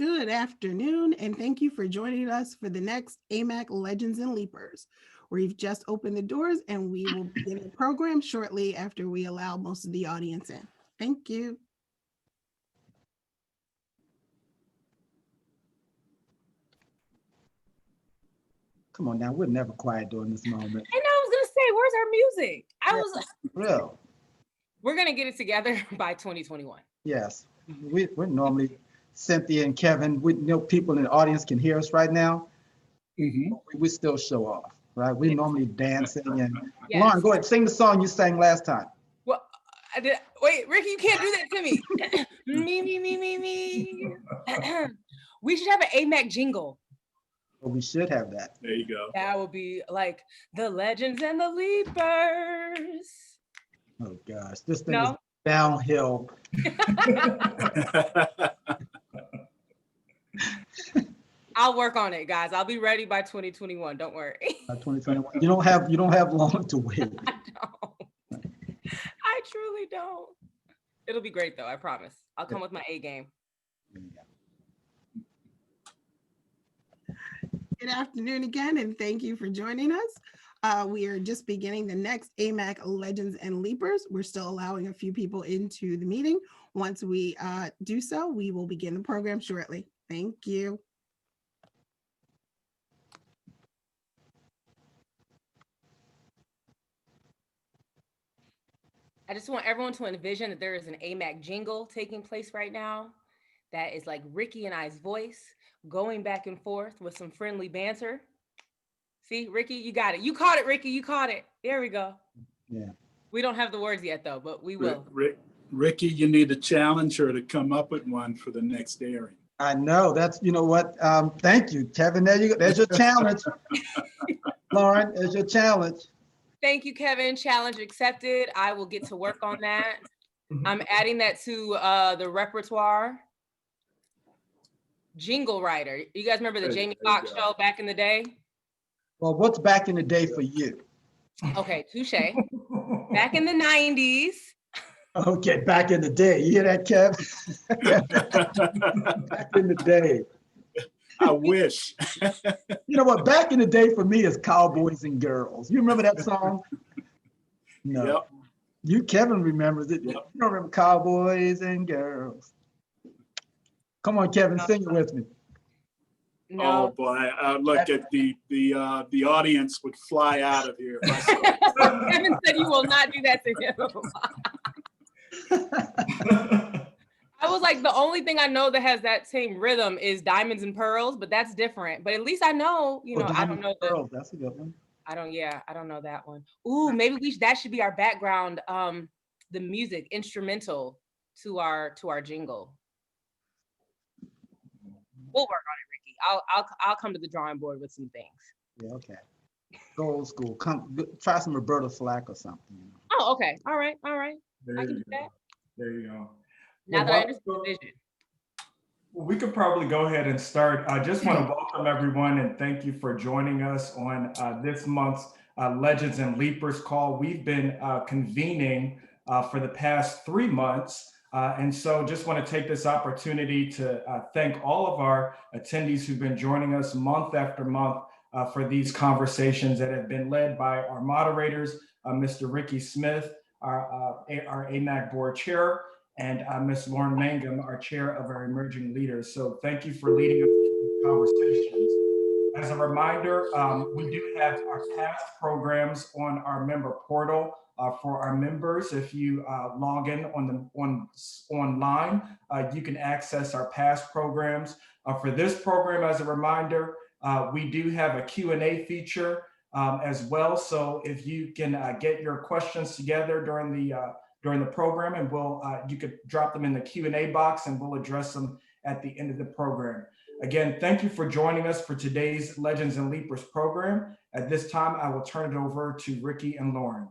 Good afternoon, and thank you for joining us for the next Amac Legends and Leapers. We've just opened the doors and we will begin the program shortly after we allow most of the audience in. Thank you. Come on now, we're never quiet during this moment. I know, I was gonna say, where's our music? I was Real. We're gonna get it together by 2021. Yes, we're normally, Cynthia and Kevin, we know people in the audience can hear us right now. We still show off, right? We normally dancing and Yes. Lauryn, go ahead, sing the song you sang last time. Well, I did. Wait, Ricky, you can't do that to me. me. We should have an Amac jingle. Well, we should have that. There you go. That would be like the Legends and the Leapers. Oh gosh, this thing No? is downhill. I'll work on it, guys. I'll be ready by 2021. Don't worry. 2021. You don't have long to wait. I don't. I truly don't. It'll be great though, I promise. I'll come with my A game. Good afternoon again, and thank you for joining us. We are just beginning the next Amac Legends and Leapers. We're still allowing a few people into the meeting. Once we do so, we will begin the program shortly. Thank you. I just want everyone to envision that there is an Amac jingle taking place right now. That is like Ricky and I's voice going back and forth with some friendly banter. See, Ricky, you got it. You caught it, Ricky. You caught it. There we go. Yeah. We don't have the words yet, though, but we will. Ricky, you need to challenge her to come up with one for the next airing. I know. That's, you know what? Thank you, Kevin. There you go. There's your challenge. Lauryn, there's your challenge. Thank you, Kevin. Challenge accepted. I will get to work on that. I'm adding that to the repertoire. Jingle writer. You guys remember the Jamie Foxx show back in the day? Well, what's back in the day for you? Okay, touche. Back in the 90s. Okay, back in the day. You hear that, Kev? Back in the day. I wish. You know what? Back in the day for me is Cowboys and Girls. You remember that song? No. Yep. You, Kevin, remembers it. Yep. You don't remember Cowboys and Girls. Come on, Kevin, sing it with me. No. Oh boy! Look at the audience would fly out of here. Kevin said you will not do that to him. I was like, the only thing I know that has that same rhythm is Diamonds and Pearls, but that's different. But at least I know, you know, I don't know. That's a good one. I don't know that one. Ooh, maybe that should be our background, the music instrumental to our jingle. We'll work on it, Ricky. I'll come to the drawing board with some things. Yeah, okay. Go old school. Try some Roberta Flack or something. You know. Oh, okay. All right. There I can you do go. that. There you go. Now that I understand the vision. Well, we could probably go ahead and start. I just want to welcome everyone and thank you for joining us on this month's Legends and Leapers call. We've been convening for the past 3 months. And so just want to take this opportunity to thank all of our attendees who've been joining us month after month for these conversations that have been led by our moderators, Mr. Ricky Smith, our AMAC board chair, and Ms. Lauryn Mangum, our chair of our emerging leaders. So thank you for leading us through these conversations. As a reminder, we do have our past programs on our member portal. For our members, if you log in online, you can access our past programs. For this program, as a reminder, we do have a Q&A feature as well. So if you can get your questions together during the program, and you could drop them in the Q&A box, and we'll address them at the end of the program. Again, thank you for joining us for today's Legends and Leapers program. At this time, I will turn it over to Ricky and Lauryn.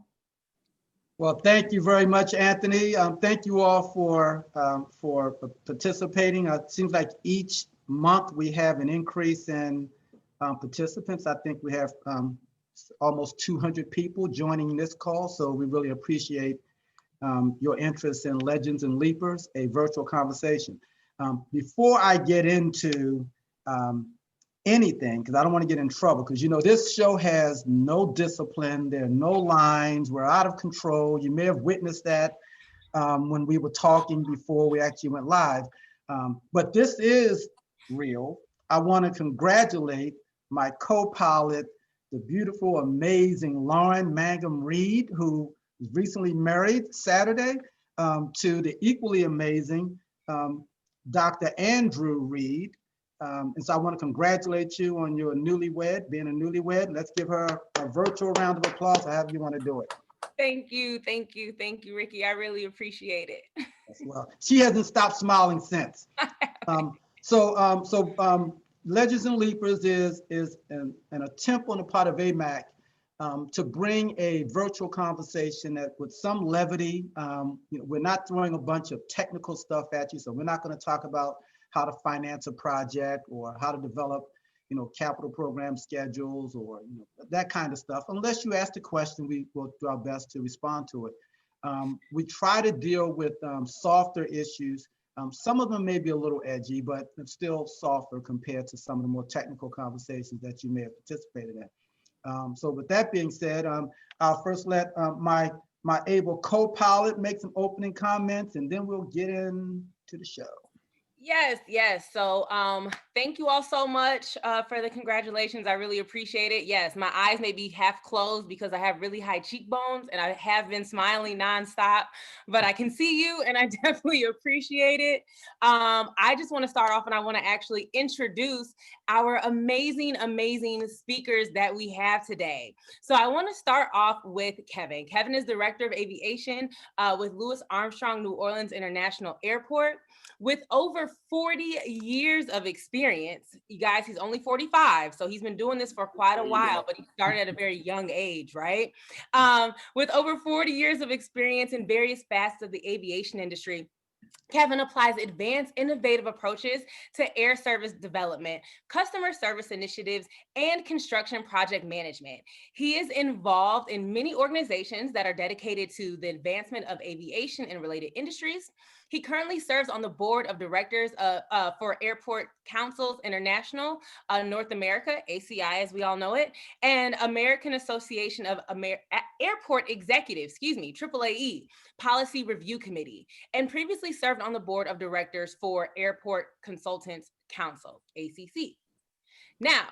Well, thank you very much, Anthony. Thank you all for participating. It seems like each month we have an increase in participants. I think we have almost 200 people joining this call, so we really appreciate your interest in Legends and Leapers, a virtual conversation. Before I get into anything, because I don't want to get in trouble, because you know this show has no discipline. There are no lines. We're out of control. You may have witnessed that when we were talking before we actually went live. But this is real. I want to congratulate my co-pilot, the beautiful, amazing Lauryn Mangum Reed, who was recently married Saturday, to the equally amazing Dr. Andrew Reed. And so I want to congratulate you on your newlywed, being a newlywed. Let's give her a virtual round of applause, however you want to do it. Thank you, thank you, thank you, Ricky. I really appreciate it. Well, she hasn't stopped smiling since. Legends and Leapers is an attempt on the part of AMAC to bring a virtual conversation that with some levity. We're not throwing a bunch of technical stuff at you, so we're not going to talk about how to finance a project or how to develop, capital program schedules or that kind of stuff. Unless you ask the question, we will do our best to respond to it. We try to deal with softer issues. Some of them may be a little edgy, but still softer compared to some of the more technical conversations that you may have participated in. So with that being said, I'll first let my able co-pilot make some opening comments, and then we'll get into the show. Yes. So thank you all so much for the congratulations. I really appreciate it. Yes, my eyes may be half closed because I have really high cheekbones and I have been smiling nonstop, but I can see you and I definitely appreciate it. I just want to start off and I want to actually introduce our amazing speakers that we have today. So I want to start off with Kevin. Kevin is Director of Aviation with Louis Armstrong New Orleans International Airport. With over 40 years of experience, you guys, he's only 45, so he's been doing this for quite a while, but he started at a very young age, right? With over 40 years of experience in various facets of the aviation industry, Kevin applies advanced, innovative approaches to air service development, customer service initiatives, and construction project management. He is involved in many organizations that are dedicated to the advancement of aviation and related industries. He currently serves on the board of directors for Airport Councils International, North America, ACI as we all know it, and American Association of Airport Executives, AAAE, Policy Review Committee, and previously served on the board of directors for Airport Consultants Council, ACC. Now,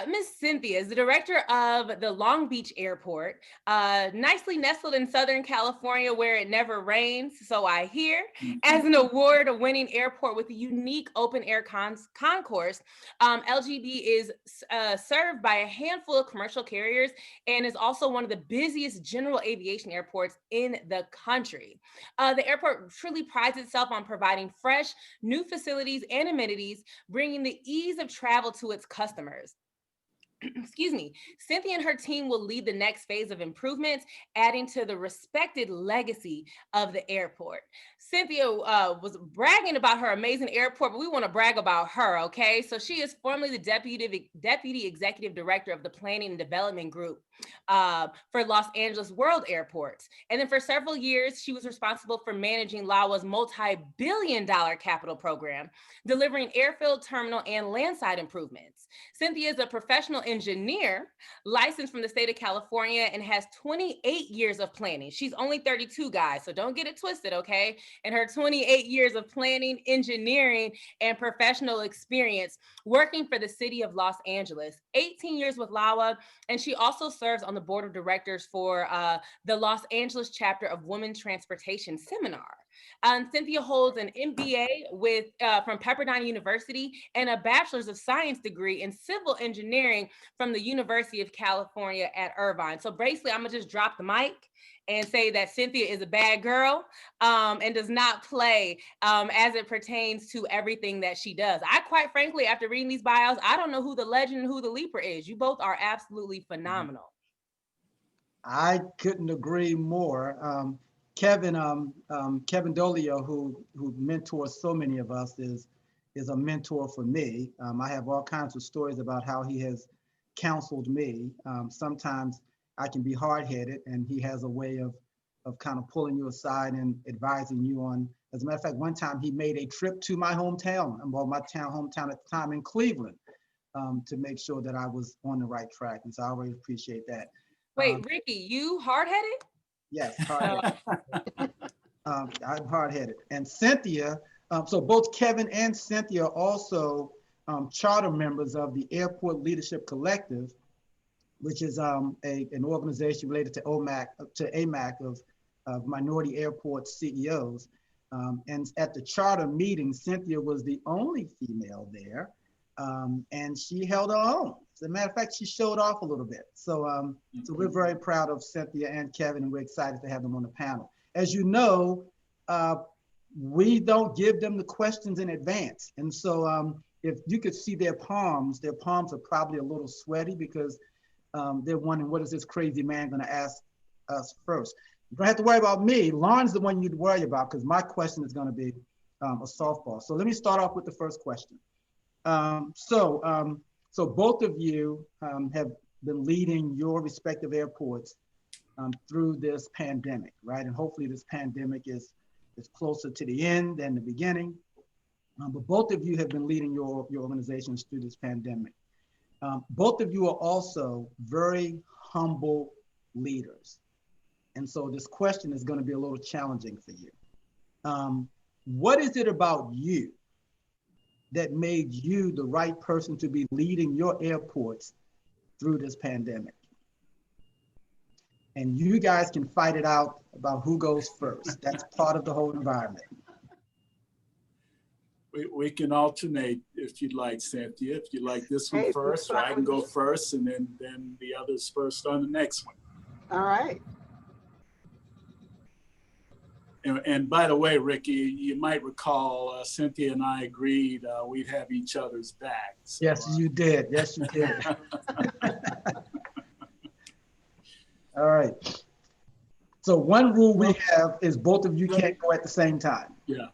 Ms. Cynthia is the director of the Long Beach Airport, nicely nestled in Southern California where it never rains, so I hear. As an award-winning airport with a unique open-air concourse, LGB is served by a handful of commercial carriers and is also one of the busiest general aviation airports in the country. The airport truly prides itself on providing fresh, new facilities and amenities, bringing the ease of travel to its customers. Cynthia and her team will lead the next phase of improvements, adding to the respected legacy of the airport. Cynthia was bragging about her amazing airport, but we want to brag about her, okay? So she is formerly the Deputy Executive Director of the Planning and Development Group for Los Angeles World Airports. And then for several years, she was responsible for managing LAWA's multi-billion-dollar capital program, delivering airfield, terminal, and landside improvements. Cynthia is a professional engineer licensed from the state of California and has 28 years of planning. She's only 32, guys, so don't get it twisted, okay? And her 28 years of planning, engineering, and professional experience working for the city of Los Angeles, 18 years with LAWA, and she also serves on the board of directors for the Los Angeles chapter of Women Transportation Seminar. Cynthia holds an MBA from Pepperdine University and a Bachelor's of Science degree in Civil Engineering from the University of California at Irvine. So basically, I'm gonna just drop the mic and say that Cynthia is a bad girl and does not play as it pertains to everything that she does. I quite frankly, after reading these bios, I don't know who the legend and who the leaper is. You both are absolutely phenomenal. I couldn't agree more. Kevin Dolliole, who mentors so many of us, is a mentor for me. I have all kinds of stories about how he has counseled me. Sometimes I can be hard-headed, and he has a way of kind of pulling you aside and advising you on As a matter of fact, one time he made a trip to my hometown, well, my hometown at the time in Cleveland, to make sure that I was on the right track. And so I always appreciate that. Wait, Ricky, you hard-headed? Yes, hard-headed. I'm hard-headed. And Cynthia, so both Kevin and Cynthia are also charter members of the Airport Leadership Collective, which is an organization related to AMAC of minority airport CEOs. And at the charter meeting, Cynthia was the only female there, and she held her own. As a matter of fact, she showed off a little bit. So, so we're very proud of Cynthia and Kevin, and we're excited to have them on the panel. As you know, we don't give them the questions in advance. And so if you could see their palms are probably a little sweaty because they're wondering, what is this crazy man gonna ask us first? You don't have to worry about me. Lauryn's the one you'd worry about because my question is gonna be a softball. So let me start off with the first question. So both of you have been leading your respective airports through this pandemic, right? And hopefully this pandemic is closer to the end than the beginning. But both of you have been leading your organizations through this pandemic. Both of you are also very humble leaders. And so this question is going to be a little challenging for you. What is it about you that made you the right person to be leading your airports through this pandemic? And you guys can fight it out about who goes first. That's part of the whole environment. We can alternate if you'd like, Cynthia. If you'd like this one first, or I can go first, and then the others first on the next one. All right. And by the way, Ricky, you might recall Cynthia and I agreed we'd have each other's back. So, yes, you did. Yes, you did. All right. So one rule we have is both of you can't go at the same time. Yeah.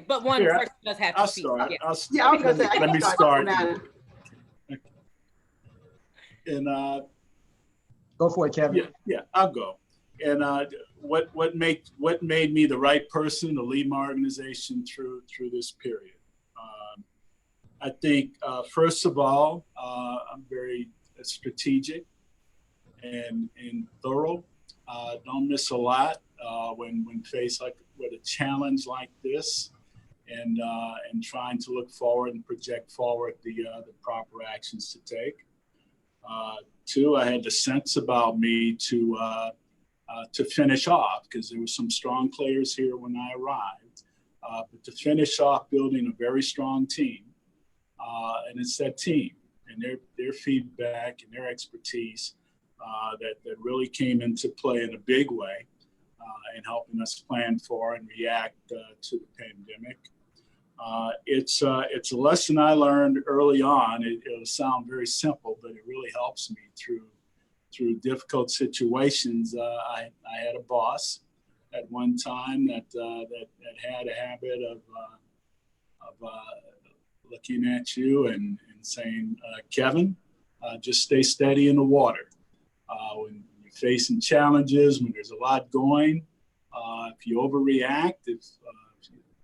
But one person does have to speak. Start. Yeah. I'll start. Yeah, I was gonna say, Let me start. And Go for it, Kevin. yeah, I'll go. And what made me the right person to lead my organization through this period? I think first of all, I'm very strategic and thorough. Don't miss a lot when faced with a challenge like this, and trying to look forward and project forward the proper actions to take. Two, I had the sense about me to finish off, because there were some strong players here when I arrived, but to finish off building a very strong team, and it's that team and their feedback and their expertise that really came into play in a big way in helping us plan for and react to the pandemic. It's a lesson I learned early on. It'll sound very simple, but it really helps me through difficult situations. I had a boss at one time that had a habit of looking at you and saying, Kevin, just stay steady in the water. When you're facing challenges, when there's a lot going, if you overreact, if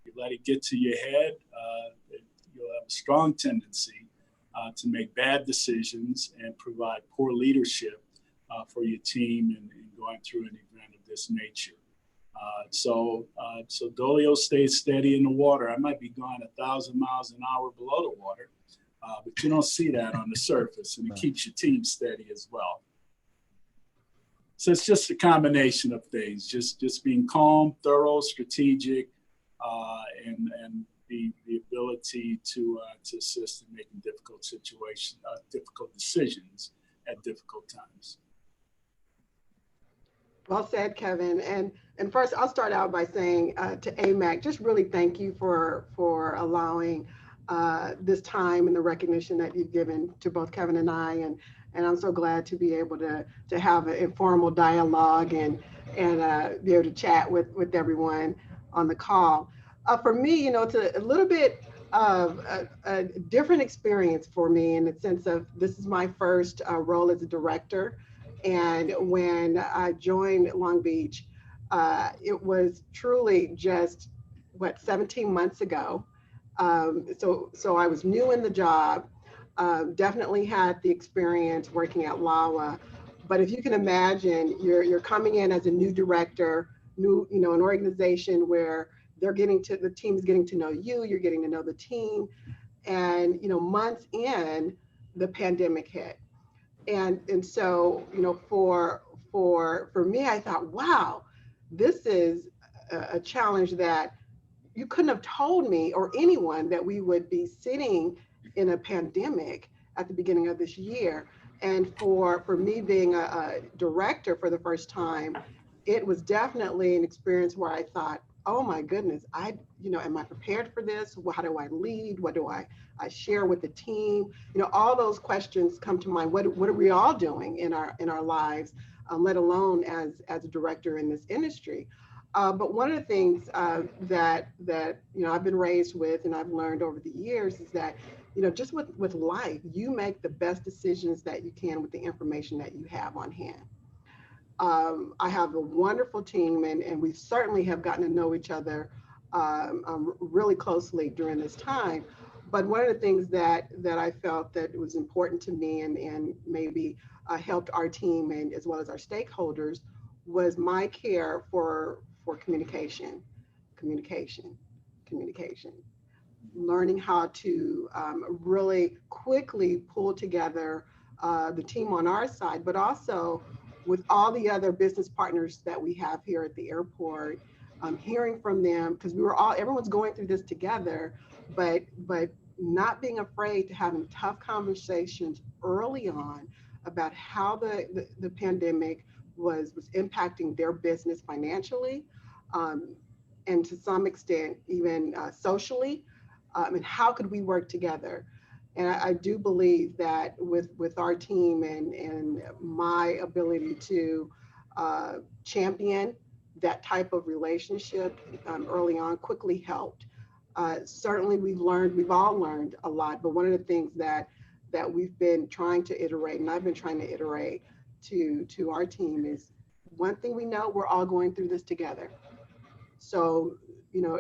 you let it get to your head, you'll have a strong tendency to make bad decisions and provide poor leadership for your team and going through an event of this nature. So Dolliole stays steady in the water. I might be going 1,000 miles an hour below the water, but you don't see that on the surface, and it keeps your team steady as well. So it's just a combination of things, just being calm, thorough, strategic, and the ability to assist in making difficult decisions at difficult times. Well said, Kevin. And first, I'll start out by saying to AMAC, just really thank you for allowing this time and the recognition that you've given to both Kevin and I. And I'm so glad to be able to have an informal dialogue and be able to chat with everyone on the call. For me, it's a little bit of a different experience for me in the sense of this is my first role as a director. And when I joined Long Beach, it was truly just 17 months ago. So I was new in the job, definitely had the experience working at LAWA. But if you can imagine, you're coming in as a new director, an organization where the team's getting to know you, you're getting to know the team. And, months in, the pandemic hit. And so, for me, I thought, wow, this is a challenge that you couldn't have told me or anyone that we would be sitting in a pandemic at the beginning of this year. And for me being a director for the first time, it was definitely an experience where I thought, oh my goodness, am I prepared for this? How do I lead? What do I share with the team? All those questions come to mind. What are we all doing in our lives, let alone as a director in this industry? But one of the things that I've been raised with and I've learned over the years is that just with life, you make the best decisions that you can with the information that you have on hand. I have a wonderful team, and we certainly have gotten to know each other really closely during this time. But one of the things that I felt that was important to me and maybe helped our team and as well as our stakeholders was my care for communication, learning how to really quickly pull together the team on our side, but also with all the other business partners that we have here at the airport, hearing from them, because everyone's going through this together, but not being afraid to having tough conversations early on about how the pandemic was impacting their business financially, and to some extent even socially, and how could we work together? And I do believe that with our team and my ability to champion that type of relationship early on quickly helped. Certainly we've all learned a lot, but one of the things that we've been trying to iterate, and I've been trying to iterate to our team, is one thing we know: we're all going through this together. So,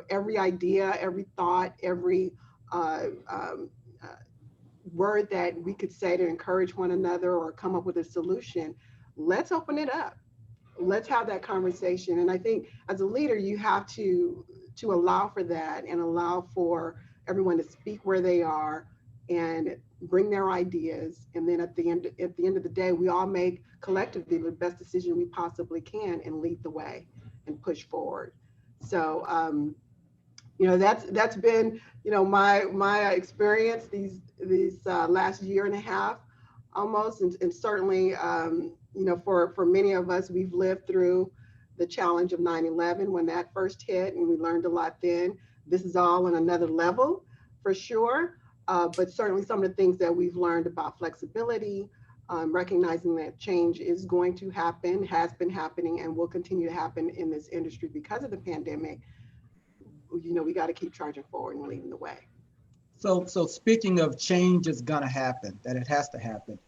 every idea, every thought, every word that we could say to encourage one another or come up with a solution, let's open it up. Let's have that conversation. And I think as a leader, you have to allow for that and allow for everyone to speak where they are and bring their ideas. And then at the end of the day, we all make collectively the best decision we possibly can and lead the way and push forward. So, that's been, my experience these last year and a half almost. And certainly, for many of us, we've lived through the challenge of 9/11 when that first hit, and we learned a lot then. This is all on another level for sure. But certainly some of the things that we've learned about flexibility, recognizing that change is going to happen, has been happening, and will continue to happen in this industry because of the pandemic. We got to keep charging forward and leading the way. So speaking of change is going to happen, that it has to happen.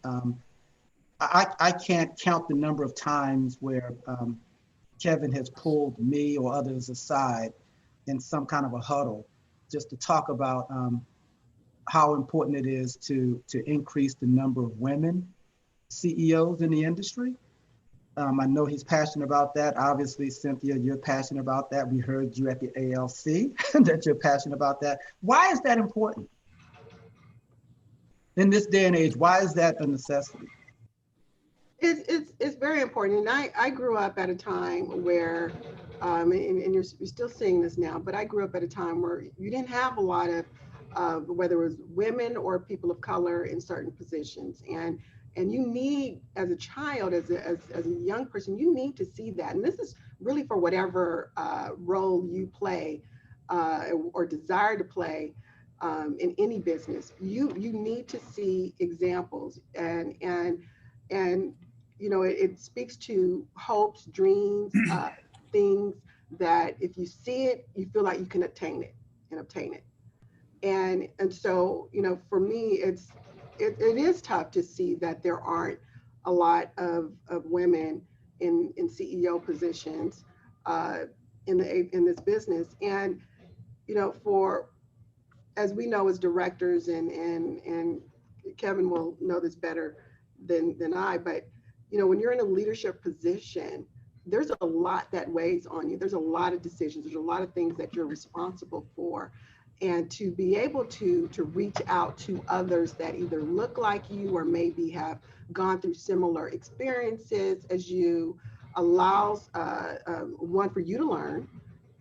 I can't count the number of times where Kevin has pulled me or others aside in some kind of a huddle just to talk about how important it is to increase the number of women CEOs in the industry. I know he's passionate about that. Obviously, Cynthia, you're passionate about that. We heard you at the ALC that you're passionate about that. Why is that important? In this day and age, why is that a necessity? It's very important. And I grew up at a time where, and you're still seeing this now, but I grew up at a time where you didn't have a lot of whether it was women or people of color in certain positions. And you need, as a child, as a young person, you need to see that. And this is really for whatever role you play or desire to play in any business. You need to see examples, and it speaks to hopes, dreams, things that if you see it, you feel like you can obtain it. And so, for me, it is tough to see that there aren't a lot of women in CEO positions in this business. And for, as we know as directors, and Kevin will know this better than I, but when you're in a leadership position, there's a lot that weighs on you. There's a lot of decisions. There's a lot of things that you're responsible for. And to be able to reach out to others that either look like you or maybe have gone through similar experiences as you allows one, for you to learn,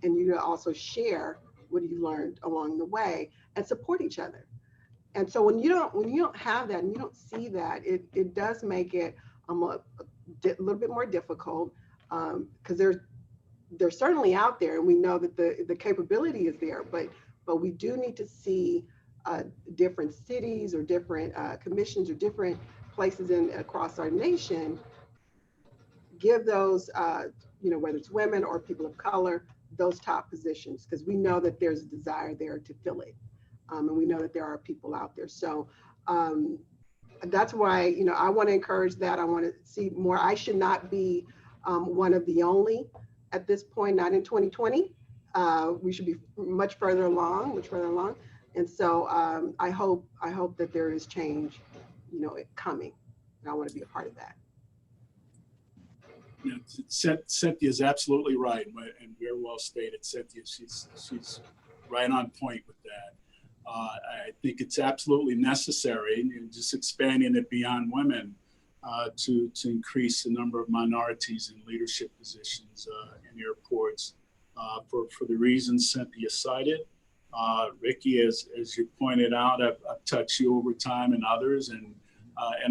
and you to also share what you learned along the way and support each other. And so when you don't have that and you don't see that, it does make it a little bit more difficult, because they're certainly out there, and we know that the capability is there, but we do need to see different cities or different commissions or different places across our nation give those whether it's women or people of color, those top positions, because we know that there's a desire there to fill it, and we know that there are people out there. So that's why I want to encourage that. I want to see more. I should not be one of the only at this point, not in 2020. We should be much further along. And so I hope that there is change, coming. And I want to be a part of that. Cynthia is absolutely right, and very well stated. Cynthia, she's right on point with that. I think it's absolutely necessary, and just expanding it beyond women, to increase the number of minorities in leadership positions in airports, for the reasons Cynthia cited. Ricky, as you pointed out, I've touched you over time and others, and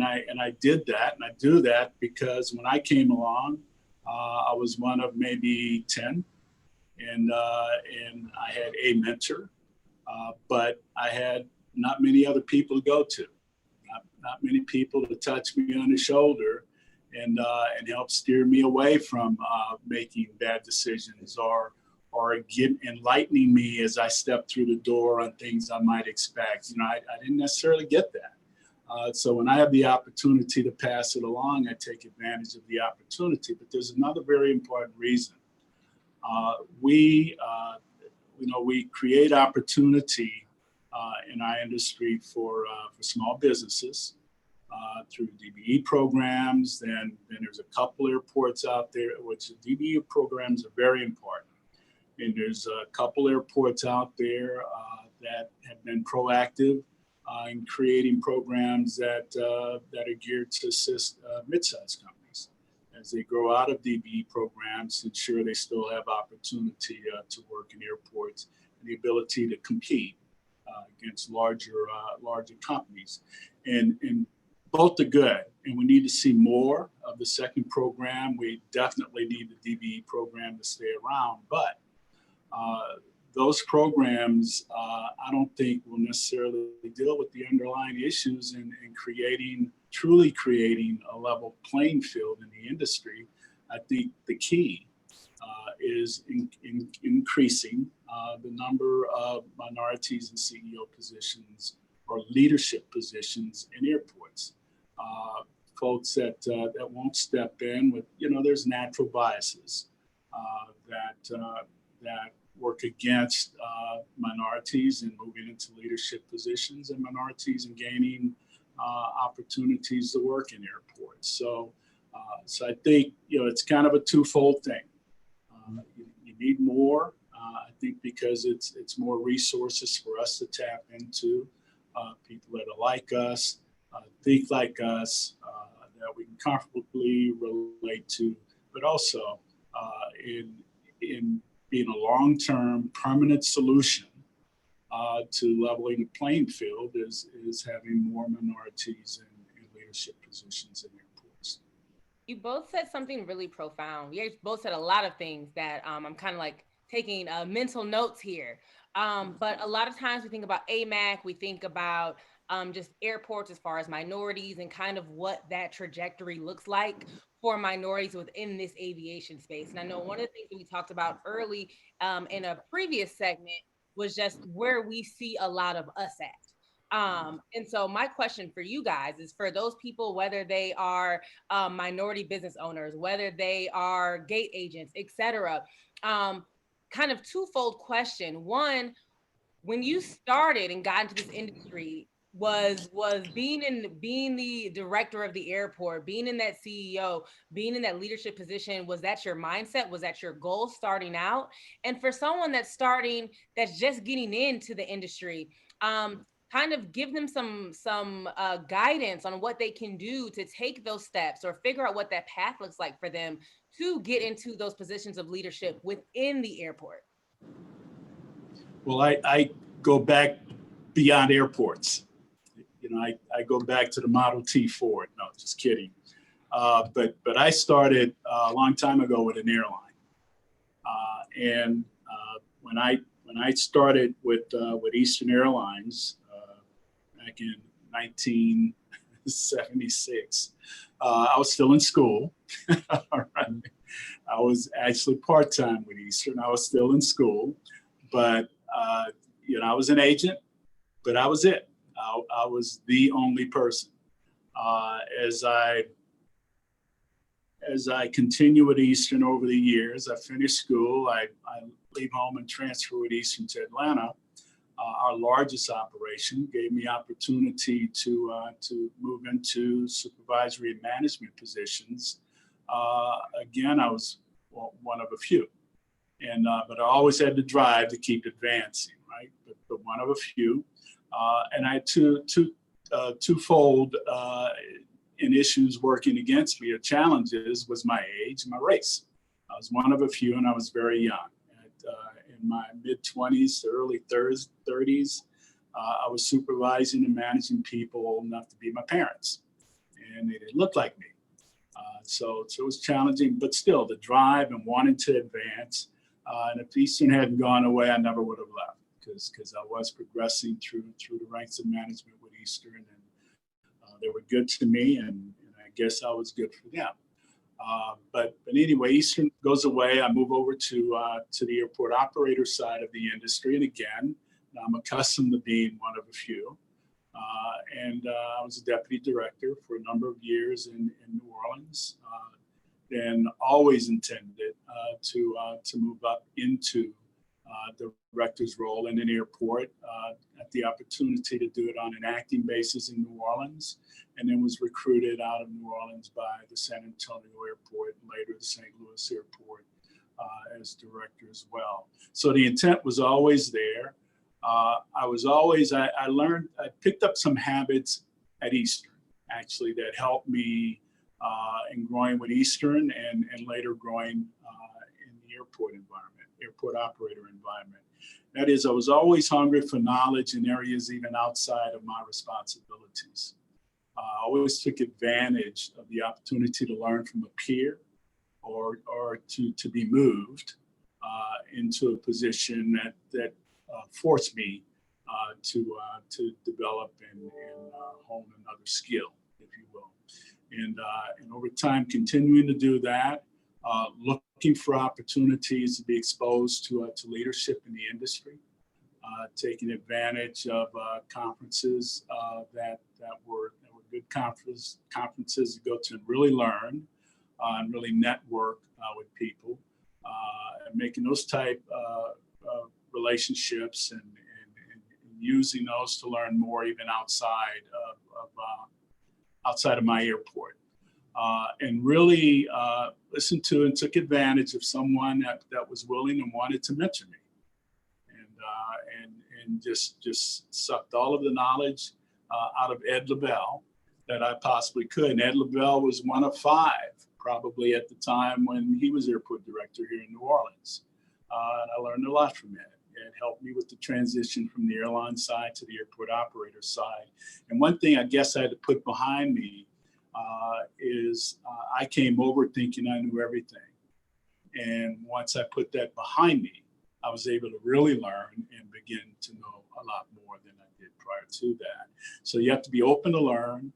I did that, and I do that because when I came along, I was one of maybe 10, and I had a mentor, but I had not many other people to go to, not many people to touch me on the shoulder and help steer me away from making bad decisions or enlightening me as I stepped through the door on things I might expect. I didn't necessarily get that. So when I have the opportunity to pass it along, I take advantage of the opportunity. But there's another very important reason. We create opportunity in our industry for small businesses through DBE programs. Then there's a couple airports out there, which the DBE programs are very important. And there's a couple airports out there that have been proactive in creating programs that are geared to assist mid-sized companies as they grow out of DBE programs, to ensure they still have opportunity to work in airports and the ability to compete against larger companies. And both are good, and we need to see more of the second program. We definitely need the DBE program to stay around, but those programs, I don't think will necessarily deal with the underlying issues in truly creating a level playing field in the industry. I think the key is increasing the number of minorities in CEO positions or leadership positions in airports. Folks that won't step in with, there's natural biases that work against minorities in moving into leadership positions, and minorities in gaining opportunities to work in airports. So I think it's kind of a twofold thing. You need more, I think, because it's more resources for us to tap into, people that are like us, think like us, that we can comfortably relate to, but also in being a long-term permanent solution to leveling the playing field is having more minorities in leadership positions in airports. You both said something really profound. You both said a lot of things that I'm kind of like taking mental notes here. But a lot of times we think about AMAC, we think about just airports as far as minorities and kind of what that trajectory looks like for minorities within this aviation space. And I know one of the things that we talked about early in a previous segment was just where we see a lot of us at. And so my question for you guys is, for those people, whether they are minority business owners, whether they are gate agents, et cetera, kind of twofold question. One, when you started and got into this industry, was being the director of the airport, being in that CEO, being in that leadership position, was that your mindset? Was that your goal starting out? And for someone that's just getting into the industry, kind of give them some guidance on what they can do to take those steps or figure out what that path looks like for them to get into those positions of leadership within the airport. Well, I go back beyond airports. I go back to the Model T Ford. No, just kidding. But I started a long time ago with an airline, and when I started with Eastern Airlines back in 1976, I was still in school. All right. I was actually part-time with Eastern. I was still in school, but I was an agent, but I was it. I was the only person. As I continue with Eastern over the years, I finished school. I leave home and transfer with Eastern to Atlanta. Our largest operation gave me opportunity to move into supervisory and management positions. Again, I was one of a few, but I always had the drive to keep advancing, right? But one of a few. And I had twofold in issues working against me, or challenges, was my age and my race. I was one of a few, and I was very young. In my mid-20s to early 30s, I was supervising and managing people old enough to be my parents, and they didn't look like me. So it was challenging, but still the drive and wanting to advance. And if Eastern hadn't gone away, I never would have left, because I was progressing through the ranks of management with Eastern, and they were good to me, and I guess I was good for them. But anyway, Eastern goes away. I move over to the airport operator side of the industry, and again, I'm accustomed to being one of a few. And I was a deputy director for a number of years in New Orleans, and always intended to move up into the director's role in an airport. Had the opportunity to do it on an acting basis in New Orleans, and then was recruited out of New Orleans by the San Antonio Airport and later the St. Louis Airport as director as well. So the intent was always there. I picked up some habits at Eastern, actually, that helped me in growing with Eastern and later growing in the airport environment, airport operator environment. That is, I was always hungry for knowledge in areas even outside of my responsibilities. I always took advantage of the opportunity to learn from a peer or to be moved into a position that forced me to develop and hone another skill, if you will. And over time, continuing to do that, looking for opportunities to be exposed to leadership in the industry, taking advantage of conferences that were good conferences to go to and really learn and really network with people, and making those type of relationships and using those to learn more even outside of my airport. And really listened to and took advantage of someone that was willing and wanted to mentor me, and just sucked all of the knowledge out of Ed LaBelle that I possibly could. And Ed LaBelle was one of 5, probably at the time when he was airport director here in New Orleans. And I learned a lot from Ed. It helped me with the transition from the airline side to the airport operator side. And one thing I guess I had to put behind me is I came over thinking I knew everything. And once I put that behind me, I was able to really learn and begin to know a lot more than I did prior to that. So you have to be open to learn.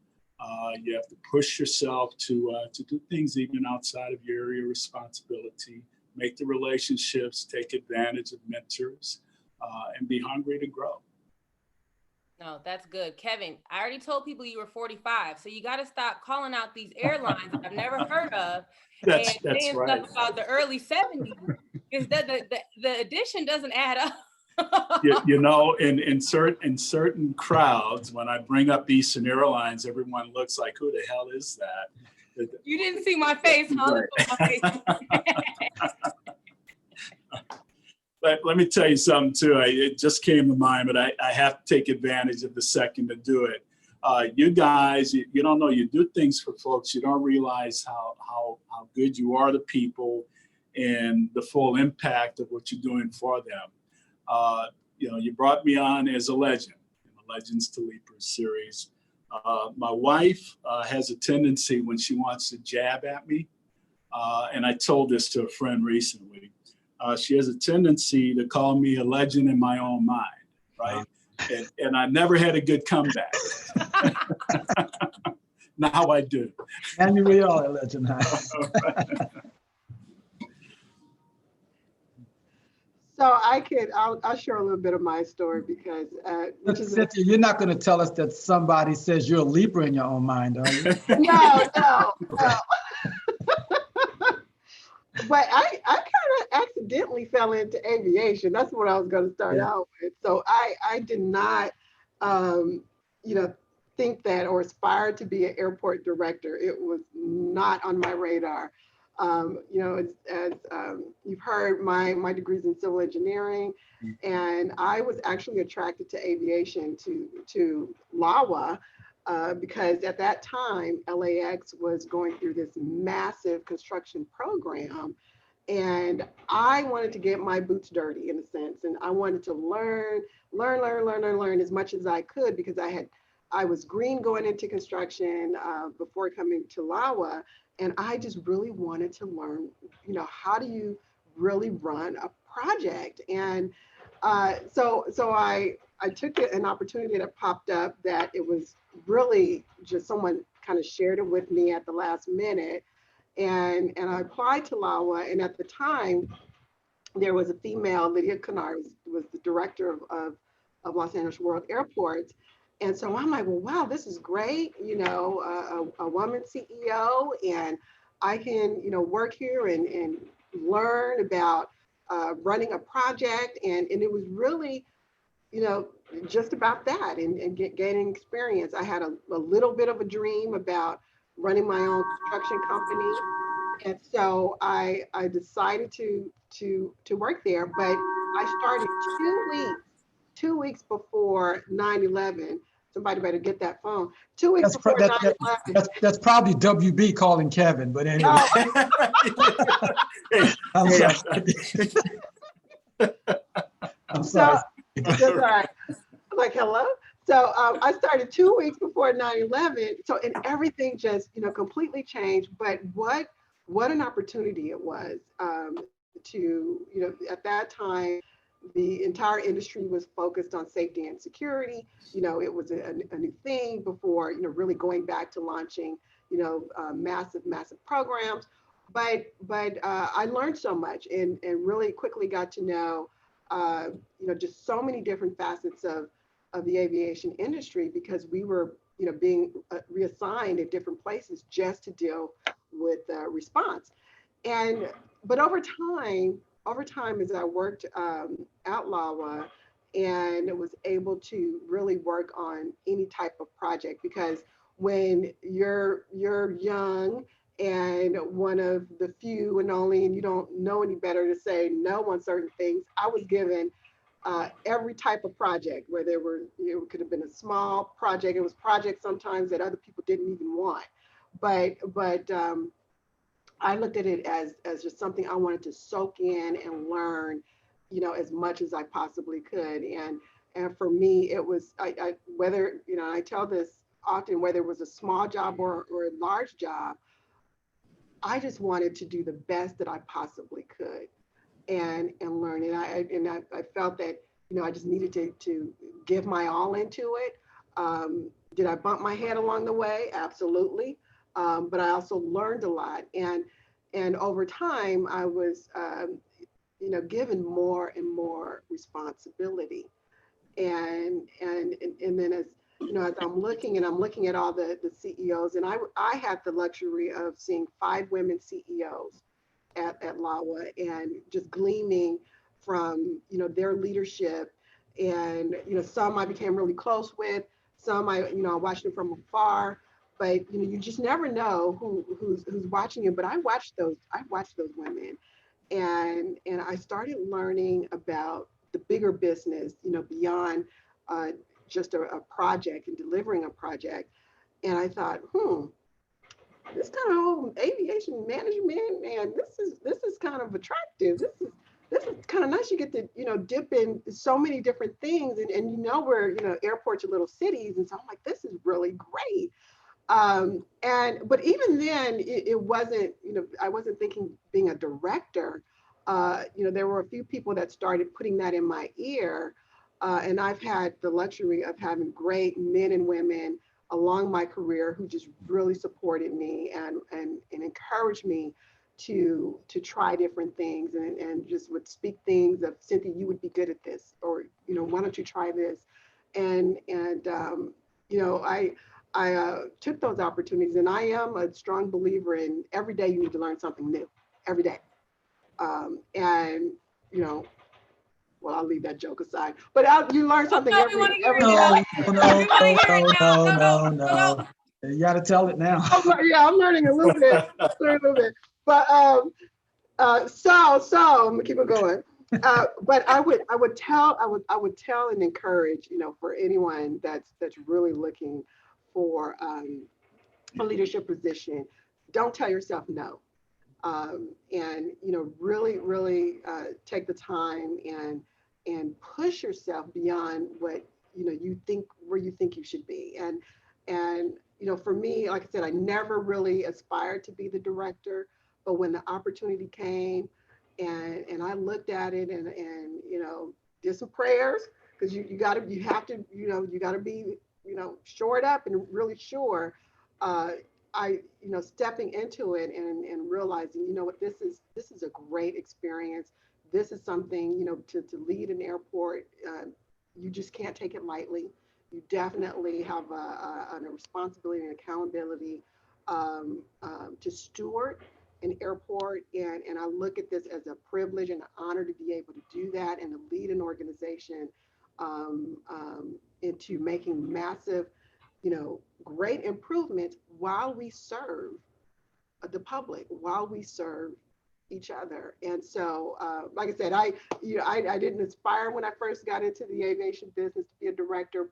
You have to push yourself to do things even outside of your area of responsibility, make the relationships, take advantage of mentors, and be hungry to grow. No, that's good. Kevin, I already told people you were 45, so you got to stop calling out these airlines that I've never heard of That's saying right. stuff about the early 70s, Because the addition doesn't add up. You know, in certain crowds, when I bring up Eastern Airlines, everyone looks like, who the hell is that? You didn't see my face, huh? But let me tell you something too. It just came to mind, but I have to take advantage of the second to do it. You guys, you don't know, you do things for folks. You don't realize how good you are to people and the full impact of what you're doing for them. You know, you brought me on as a legend in the Legends to Leapers series. My wife has a tendency when she wants to jab at me, and I told this to a friend recently, she has a tendency to call me a legend in my own mind, right? And I never had a good comeback. Now I do. And we are a legend. So I'll share a little bit of my story because, Cynthia, you're not going to tell us that somebody says you're a leaper in your own mind, are you? No. But I kind of accidentally fell into aviation. That's what I was going to start out with. So I did not, think that or aspire to be an airport director. It was not on my radar. As you've heard, my degree's in civil engineering, and I was actually attracted to aviation to LAWA because at that time, LAX was going through this massive construction program, and I wanted to get my boots dirty in a sense, and I wanted to learn as much as I could because I was green going into construction before coming to LAWA. And I just really wanted to learn, how do you really run a project? And so I took an opportunity that popped up that it was really just someone kind of shared it with me at the last minute. And I applied to LAWA. And at the time, there was a female, Lydia Kennard, was the director of Los Angeles World Airports. And so I'm like, well, wow, this is great. A woman CEO, and I can, work here and learn about running a project. And it was really, just about that and gaining experience. I had a little bit of a dream about running my own construction company. And so I decided to work there, but I started 2 weeks before 9/11. Somebody better get that phone. 2 weeks before 9/11. That's probably WB calling Kevin, but anyway. I'm sorry. I'm sorry. That's all right. I'm like, hello? So I started 2 weeks before 9/11. So, and everything just, completely changed. But what an opportunity it was to, at that time, the entire industry was focused on safety and security. It was a new thing before, really going back to launching, massive programs. But I learned so much and really quickly got to know, just so many different facets of the aviation industry because we were, being reassigned at different places just to deal with response. But over time, as I worked at LAWA and was able to really work on any type of project, because when you're young and one of the few and only, and you don't know any better to say no on certain things, I was given every type of project where there were, it could have been a small project. It was projects sometimes that other people didn't even want. But I looked at it as just something I wanted to soak in and learn, as much as I possibly could. And for me, it was, whether, I tell this often, whether it was a small job or a large job, I just wanted to do the best that I possibly could and learn. And I felt that, I just needed to give my all into it. Did I bump my head along the way? Absolutely. But I also learned a lot. And over time, I was, given more and more responsibility. And then as I'm looking at all the CEOs, and I had the luxury of seeing 5 women CEOs. at LAWA and just gleaming from, their leadership. And, some I became really close with, some I watched them from afar, but, you just never know who's watching you. But I watched those women, and I started learning about the bigger business, beyond just a project and delivering a project. And I thought, this kind of whole aviation management, and this is kind of attractive. This is kind of nice. You get to, dip in so many different things, and we're, airports are little cities, and so I'm like, this is really great. But even then, it wasn't, I wasn't thinking being a director. There were a few people that started putting that in my ear, and I've had the luxury of having great men and women along my career who just really supported me and encouraged me to try different things, and just would speak things of, Cynthia, you would be good at this, or why don't you try this? And I took those opportunities, and I am a strong believer in every day you need to learn something new, every day. And well, I'll leave that joke aside, but you learn something every day. No. You got to tell it now. I'm learning a little bit, but so I'm gonna keep it going. But I would tell and encourage, for anyone that's really looking for a leadership position, don't tell yourself no. And really take the time and push yourself beyond what you think, where you think you should be. And for me, like I said, I never really aspired to be the director, but when the opportunity came, and I looked at it and did some prayers, because you have to be shored up and really sure. I stepping into it and realizing, what, this is a great experience. This is something, to lead an airport, you just can't take it lightly. You definitely have a responsibility and accountability to steward an airport, and I look at this as a privilege and an honor to be able to do that and to lead an organization into making massive, great improvements while we serve the public, while we serve each other. And so, like I said, I didn't aspire when I first got into the aviation business to be a director,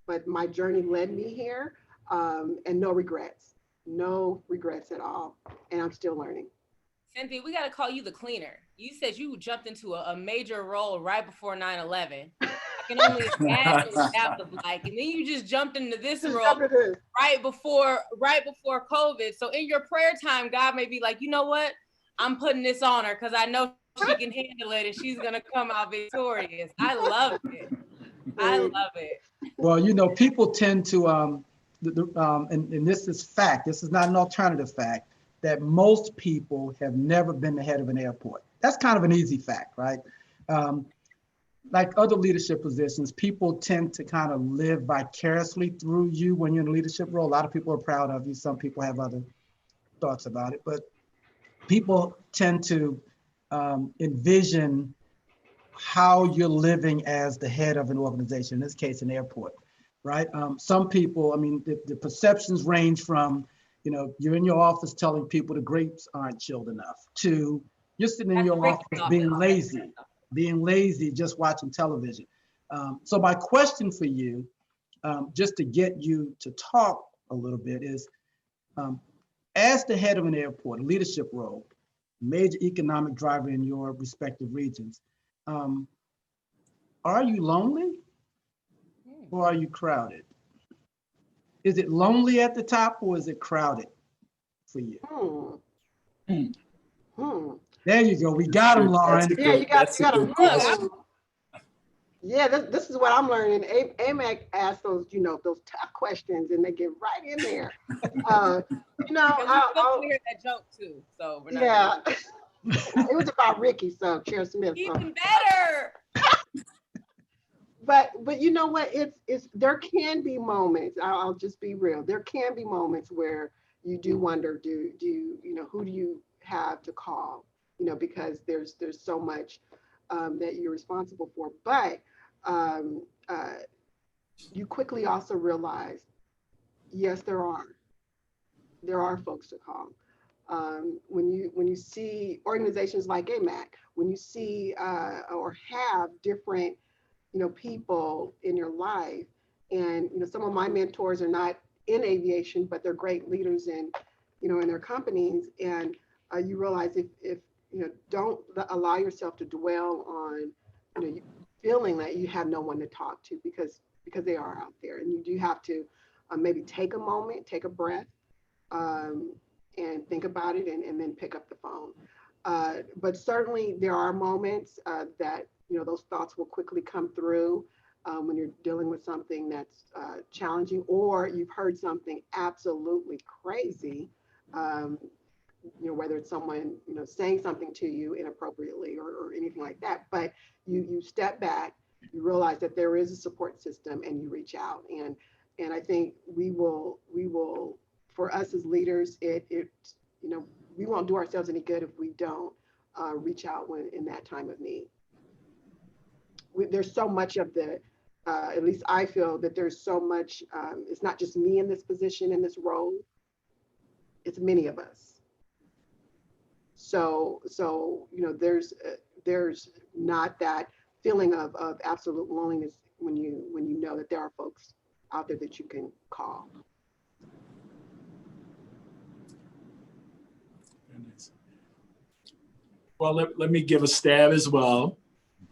but my journey led me here, and no regrets at all. And I'm still learning. Cynthia, we got to call you the cleaner. You said you jumped into a major role right before 9/11. I can only imagine what that was like. And then you just jumped into this role right before COVID. So in your prayer time, God may be like, you know what? I'm putting this on her because I know she can handle it and she's going to come out victorious. I love it. I love it. Well, people tend to, and this is fact, this is not an alternative fact, that most people have never been the head of an airport. That's kind of an easy fact, right? Like other leadership positions, people tend to kind of live vicariously through you when you're in a leadership role. A lot of people are proud of you. Some people have other thoughts about it, but people tend to envision how you're living as the head of an organization, in this case, an airport, right? Some people, the perceptions range from, you're in your office telling people the grapes aren't chilled enough, to you're sitting in your office being lazy, just watching television. So my question for you, just to get you to talk a little bit, is as the head of an airport, a leadership role, major economic driver in your respective regions, are you lonely or are you crowded? Is it lonely at the top or is it crowded for you? There you go. We got him, Lauryn. Yeah, you got him. Yeah, this is what I'm learning. Amac asks those, those tough questions, and they get right in there. I'll hear that joke too. So we're not it was about Ricky, so Chair Smith. Even better. But you know what? It's there can be moments. I'll just be real. There can be moments where you do wonder, who do you have to call, because there's so much that you're responsible for. But um, you quickly also realize, yes, there are folks to call. When you see organizations like AMAC, when you see or have different people in your life, and some of my mentors are not in aviation, but they're great leaders in in their companies, and you realize if don't allow yourself to dwell on feeling that you have no one to talk to, because they are out there, and you do have to maybe take a moment, take a breath, and think about it, and then pick up the phone. But certainly there are moments that those thoughts will quickly come through when you're dealing with something that's challenging, or you've heard something absolutely crazy. Whether it's someone saying something to you inappropriately or anything like that, but you step back, you realize that there is a support system, and you reach out. And I think we will, for us as leaders, we won't do ourselves any good if we don't reach out when in that time of need. There's so much of the, at least I feel that there's so much, it's not just me in this position, in this role, it's many of us. So there's not that feeling of absolute loneliness when you know that there are folks out there that you can call. Well, let me give a stab as well.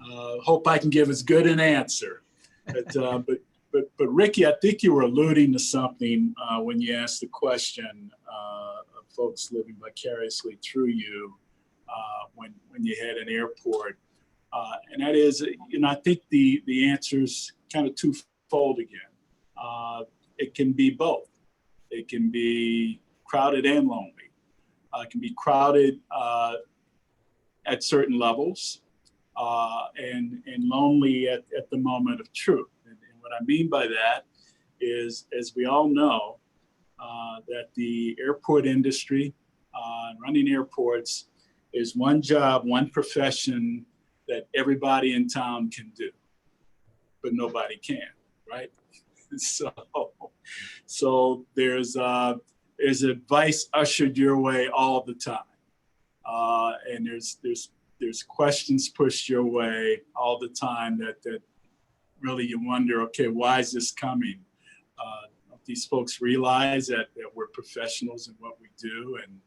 Hope I can give as good an answer. But Ricky, I think you were alluding to something when you asked the question of folks living vicariously through you when you had an airport. And that is, I think the answer is kind of twofold again. It can be both. It can be crowded and lonely. It can be crowded at certain levels and lonely at the moment of truth. And what I mean by that is, as we all know, that the airport industry, running airports, is one job, one profession that everybody in town can do, but nobody can, right? So there's advice ushered your way all the time, and there's questions pushed your way all the time that really you wonder, okay, why is this coming? These folks realize that we're professionals in what we do, and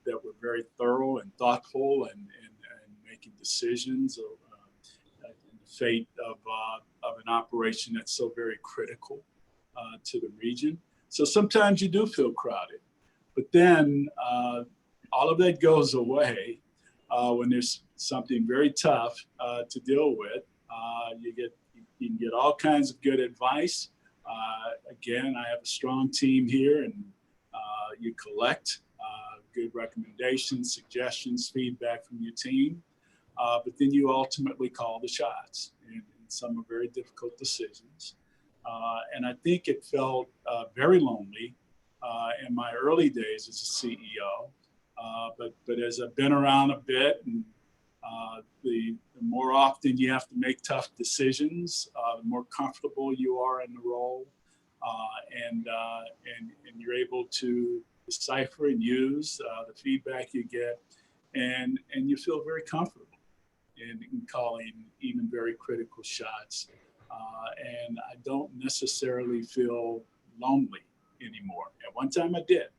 that we're very thorough and thoughtful and making decisions of the fate of an operation that's so very critical to the region. So sometimes you do feel crowded, but then all of that goes away when there's something very tough to deal with. You can get all kinds of good advice. Again, I have a strong team here, and you collect good recommendations, suggestions, feedback from your team, but then you ultimately call the shots in some are very difficult decisions. And I think it felt very lonely in my early days as a CEO, but as I've been around a bit, and the more often you have to make tough decisions, the more comfortable you are in the role, and you're able to decipher and use the feedback you get, and you feel very comfortable in calling even very critical shots. And I don't necessarily feel lonely anymore. At one time I did,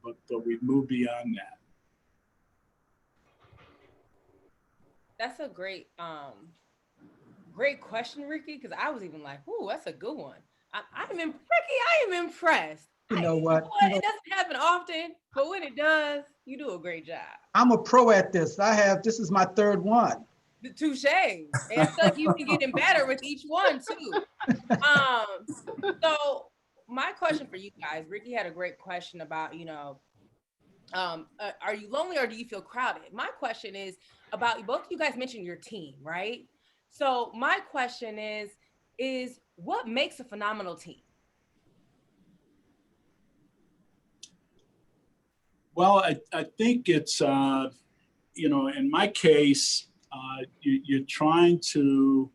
but we've moved beyond that. That's a great question, Ricky, because I was even like, ooh, that's a good one. I am impressed. You know what? It doesn't happen often, but when it does, you do a great job. I'm a pro at this. This is my third one. The touche. And it's like you've been getting better with each one too. So my question for you guys, Ricky had a great question about, are you lonely or do you feel crowded? My question is about, both of you guys mentioned your team, right? So my question is what makes a phenomenal team? Well, I think it's, you know, in my case, you're trying to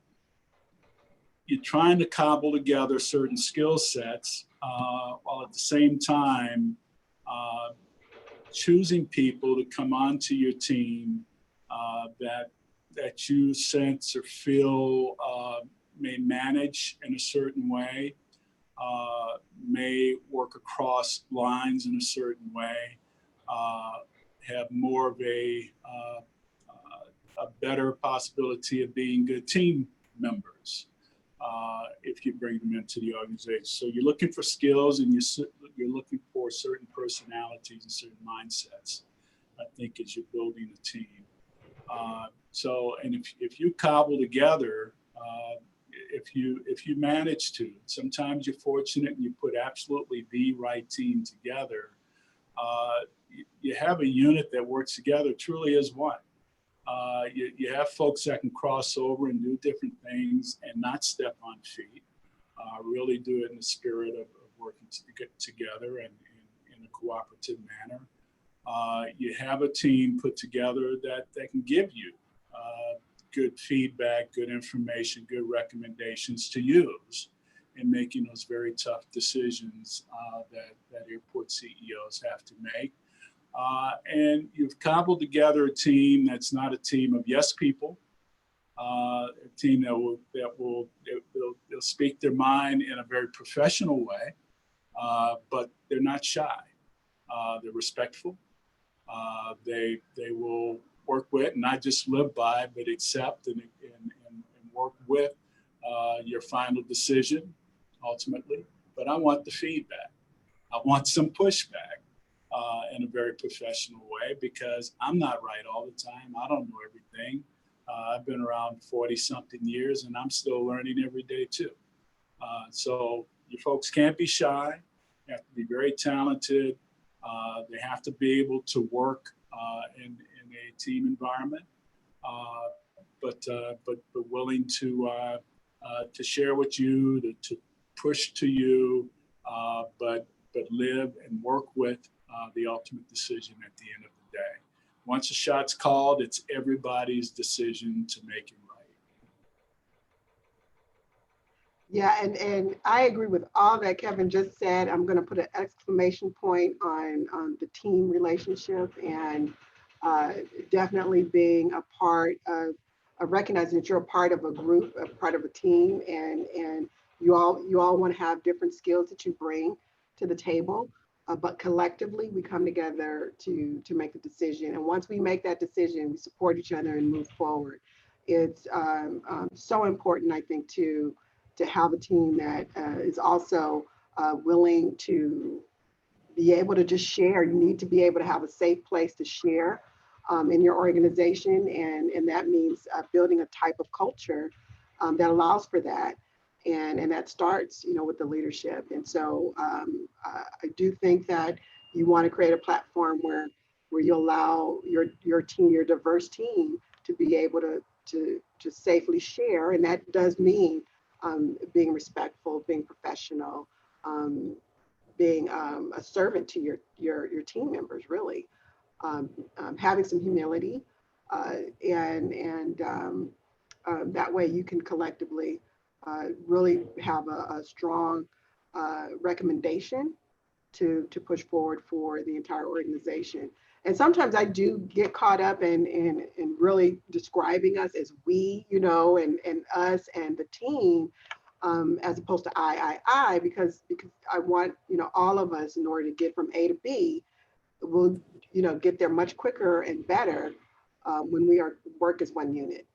cobble together certain skill sets, while at the same time choosing people to come onto your team that you sense or feel may manage in a certain way, may work across lines in a certain way, have more of a better possibility of being good team members if you bring them into the organization. So you're looking for skills, and you're looking for certain personalities and certain mindsets, I think, as you're building a team. And if you cobble together, if you manage to, sometimes you're fortunate and you put absolutely the right team together, you have a unit that works together truly as one. You have folks that can cross over and do different things and not step on feet, really do it in the spirit of working together and in a cooperative manner. You have a team put together that can give you good feedback, good information, good recommendations to use in making those very tough decisions that airport CEOs have to make. And you've cobbled together a team that's not a team of yes people, a team that will they'll speak their mind in a very professional way, but they're not shy. They're respectful. They will work with, not just live by, but accept and work with your final decision ultimately. But I want the feedback. I want some pushback in a very professional way, because I'm not right all the time. I don't know everything. I've been around 40 something years and I'm still learning every day too. So you folks can't be shy. You have to be very talented. They have to be able to work in a team environment, but willing to share with you, to push to you, but live and work with the ultimate decision at the end of the day. Once a shot's called, it's everybody's decision to make it right. Yeah, and I agree with all that Kevin just said. I'm going to put an exclamation point on the team relationship, and definitely being a part of recognizing that you're a part of a group, a part of a team, and you all want to have different skills that you bring to the table, but collectively we come together to make the decision. And once we make that decision, we support each other and move forward. It's so important, I think, to have a team that is also willing to be able to just share. You need to be able to have a safe place to share in your organization, and that means building a type of culture that allows for that, and that starts, with the leadership. And so I do think that you want to create a platform where you allow your team, your diverse team, to be able to safely share, and that does mean being respectful, being professional, being a servant to your team members, really, having some humility, and that way you can collectively really have a strong recommendation to push forward for the entire organization. And sometimes I do get caught up in really describing us as we, and us and the team, as opposed to I, because I want, all of us, in order to get from A to B, will, get there much quicker and better when we work as one unit.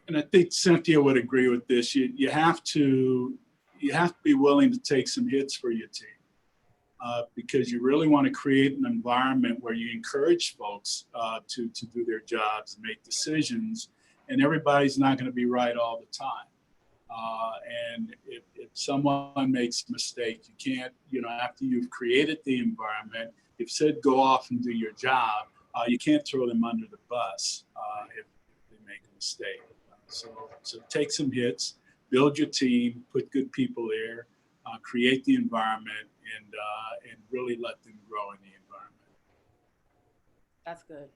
And I think Cynthia would agree with this. You have to be willing to take some hits for your team, because you really want to create an environment where you encourage folks to do their jobs and make decisions, and everybody's not going to be right all the time. And if someone makes a mistake, you can't, after you've created the environment, you've said go off and do your job, you can't throw them under the bus if they make a mistake. So take some hits, build your team, put good people there, create the environment, and really let them grow in the environment. That's good.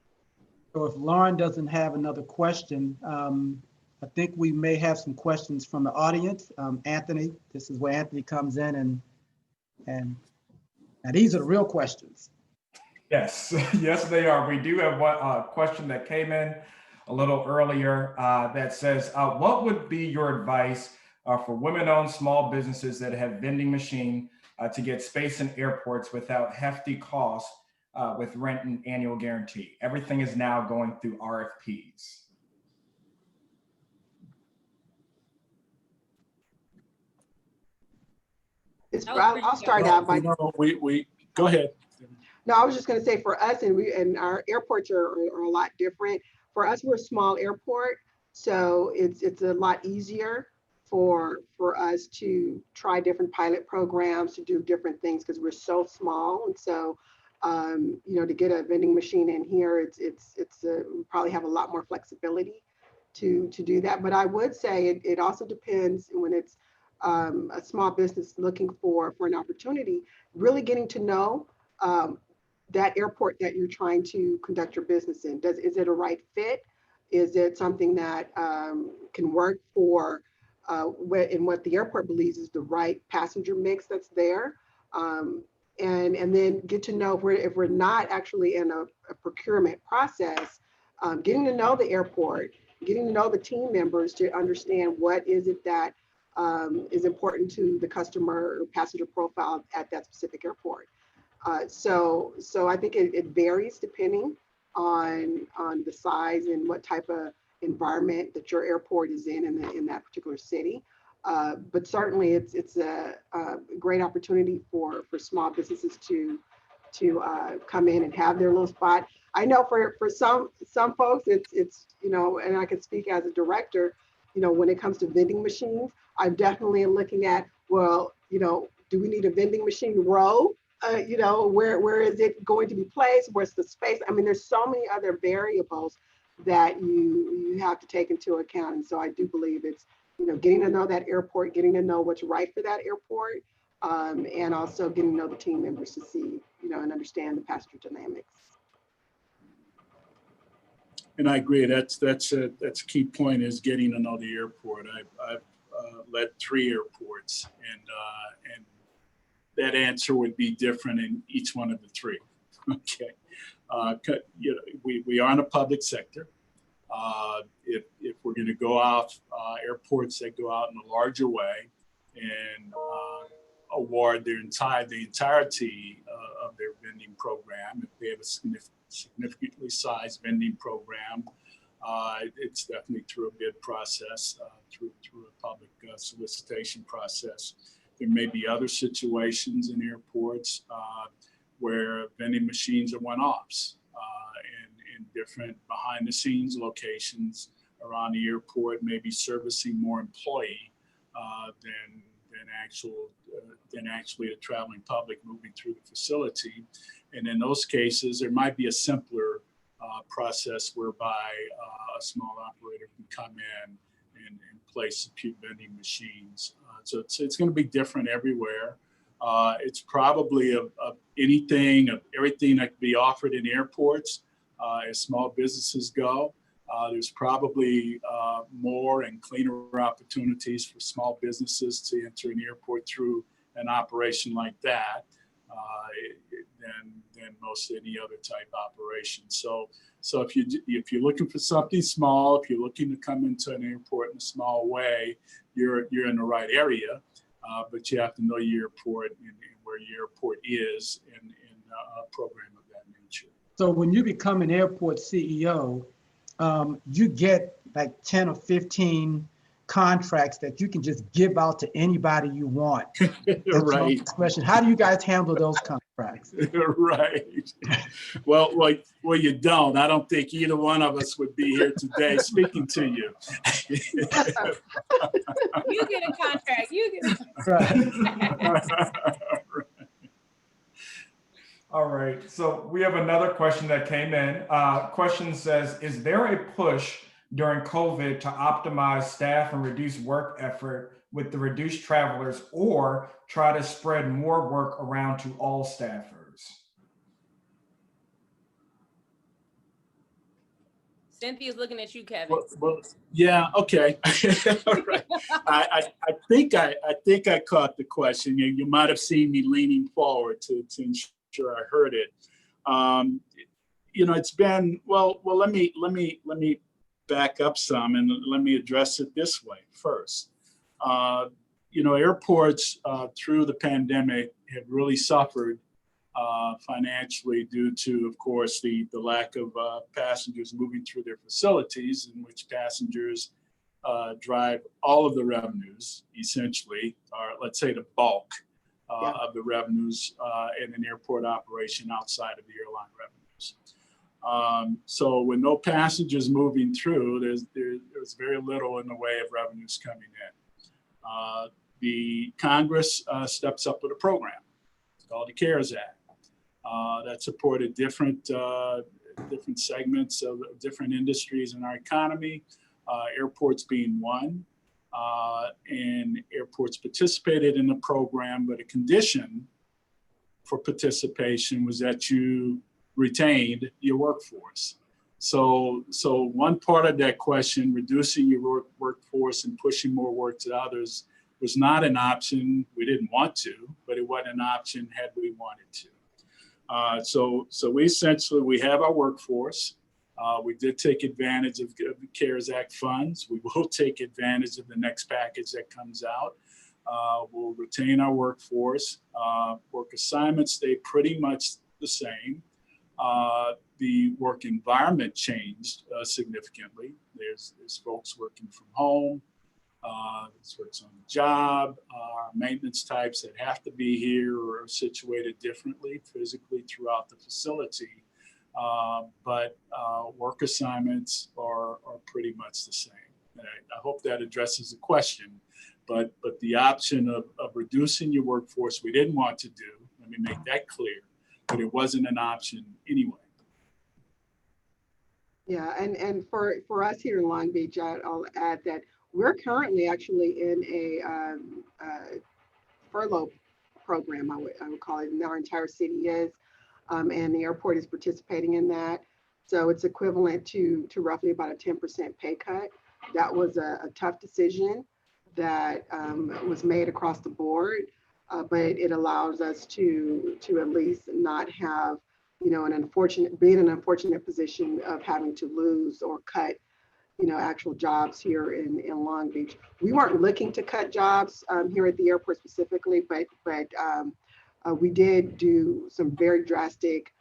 So if Lauryn doesn't have another question, I think we may have some questions from the audience. Anthony, this is where Anthony comes in, and these are the real questions. Yes, yes, they are. We do have one question that came in a little earlier that says, what would be your advice for women-owned small businesses that have vending machine to get space in airports without hefty costs with rent and annual guarantee? Everything is now going through RFPs. I'll start out by. We go ahead. No, I was just going to say for us, and our airports are a lot different. For us, we're a small airport, so it's a lot easier for us to try different pilot programs, to do different things because we're so small. And so, to get a vending machine in here, we probably have a lot more flexibility to do that. But I would say it also depends when it's a small business looking for an opportunity, really getting to know that airport that you're trying to conduct your business in. Is it a right fit? Is it something that can work for what the airport believes is the right passenger mix that's there? And then get to know if we're not actually in a procurement process, getting to know the airport, getting to know the team members to understand what is it that is important to the customer or passenger profile at that specific airport. So I think it varies depending on the size and what type of environment that your airport is in that particular city. But certainly it's a great opportunity for small businesses to come in and have their little spot. I know for some folks it's and I can speak as a director, when it comes to vending machines, I'm definitely looking at, well, do we need a vending machine row? Where is it going to be placed? Where's the space? I mean, there's so many other variables that you have to take into account. And so I do believe it's, getting to know that airport, getting to know what's right for that airport, and also getting to know the team members to see, and understand the passenger dynamics. And I agree. That's a key point, is getting to know the airport. I've led 3 airports, and that answer would be different in each one of the 3. Okay, we are in a public sector. If we're going to go off airports that go out in a larger way and award the entirety of their vending program, if they have a significantly sized vending program, it's definitely through a bid process, through a public solicitation process. There may be other situations in airports where vending machines are one-offs in different behind-the-scenes locations around the airport, maybe servicing more employee than actually a traveling public moving through the facility. And in those cases, there might be a simpler process whereby a small operator can come in and place a few vending machines. So it's going to be different everywhere. It's probably of everything that can be offered in airports as small businesses go. There's probably more and cleaner opportunities for small businesses to enter an airport through an operation like that than most any other type operation. So if you're looking for something small, if you're looking to come into an airport in a small way, you're in the right area. But you have to know your airport and where your airport is in a program of that nature. So when you become an airport CEO, you get like 10 or 15 contracts that you can just give out to anybody you want. Right. Question: how do you guys handle those contracts? Right. Well, you don't. I don't think either one of us would be here today speaking to you. You get a contract. You get a Right. All right, so we have another question that came in. Question says, is there a push during COVID to optimize staff and reduce work effort with the reduced travelers or try to spread more work around to all staffers? Cynthia's looking at you, Kevin. Well, yeah, okay. All right. I think I caught the question. You might have seen me leaning forward to ensure I heard it. It's been well. Let me back up some and let me address it this way first. Airports through the pandemic have really suffered financially due to, of course, the lack of passengers moving through their facilities, in which passengers drive all of the revenues, essentially, or let's say the bulk of the revenues in an airport operation outside of the airline revenues. So with no passengers moving through, there's very little in the way of revenues coming in. The Congress steps up with a program. It's called the CARES Act. That supported different segments of different industries in our economy, airports being one. And airports participated in the program, but a condition for participation was that you retained your workforce. So one part of that question, reducing your workforce and pushing more work to others, was not an option. We didn't want to, but it wasn't an option had we wanted to. So we have our workforce. We did take advantage of the CARES Act funds. We will take advantage of the next package that comes out. We'll retain our workforce. Work assignments stay pretty much the same. The work environment changed significantly. There's folks working from home. There's folks on the job. Maintenance types that have to be here or are situated differently physically throughout the facility. But work assignments are pretty much the same. And I hope that addresses the question. But the option of reducing your workforce, we didn't want to do. Let me make that clear. But it wasn't an option anyway. Yeah, and for us here in Long Beach, I'll add that we're currently actually in a furlough program, I would call it, and our entire city is, and the airport is participating in that. So it's equivalent to roughly about a 10% pay cut. That was a tough decision that was made across the board, but it allows us to at least not have, be in an unfortunate position of having to lose or cut, actual jobs here in Long Beach. We weren't looking to cut jobs here at the airport specifically, but we did do some very drastic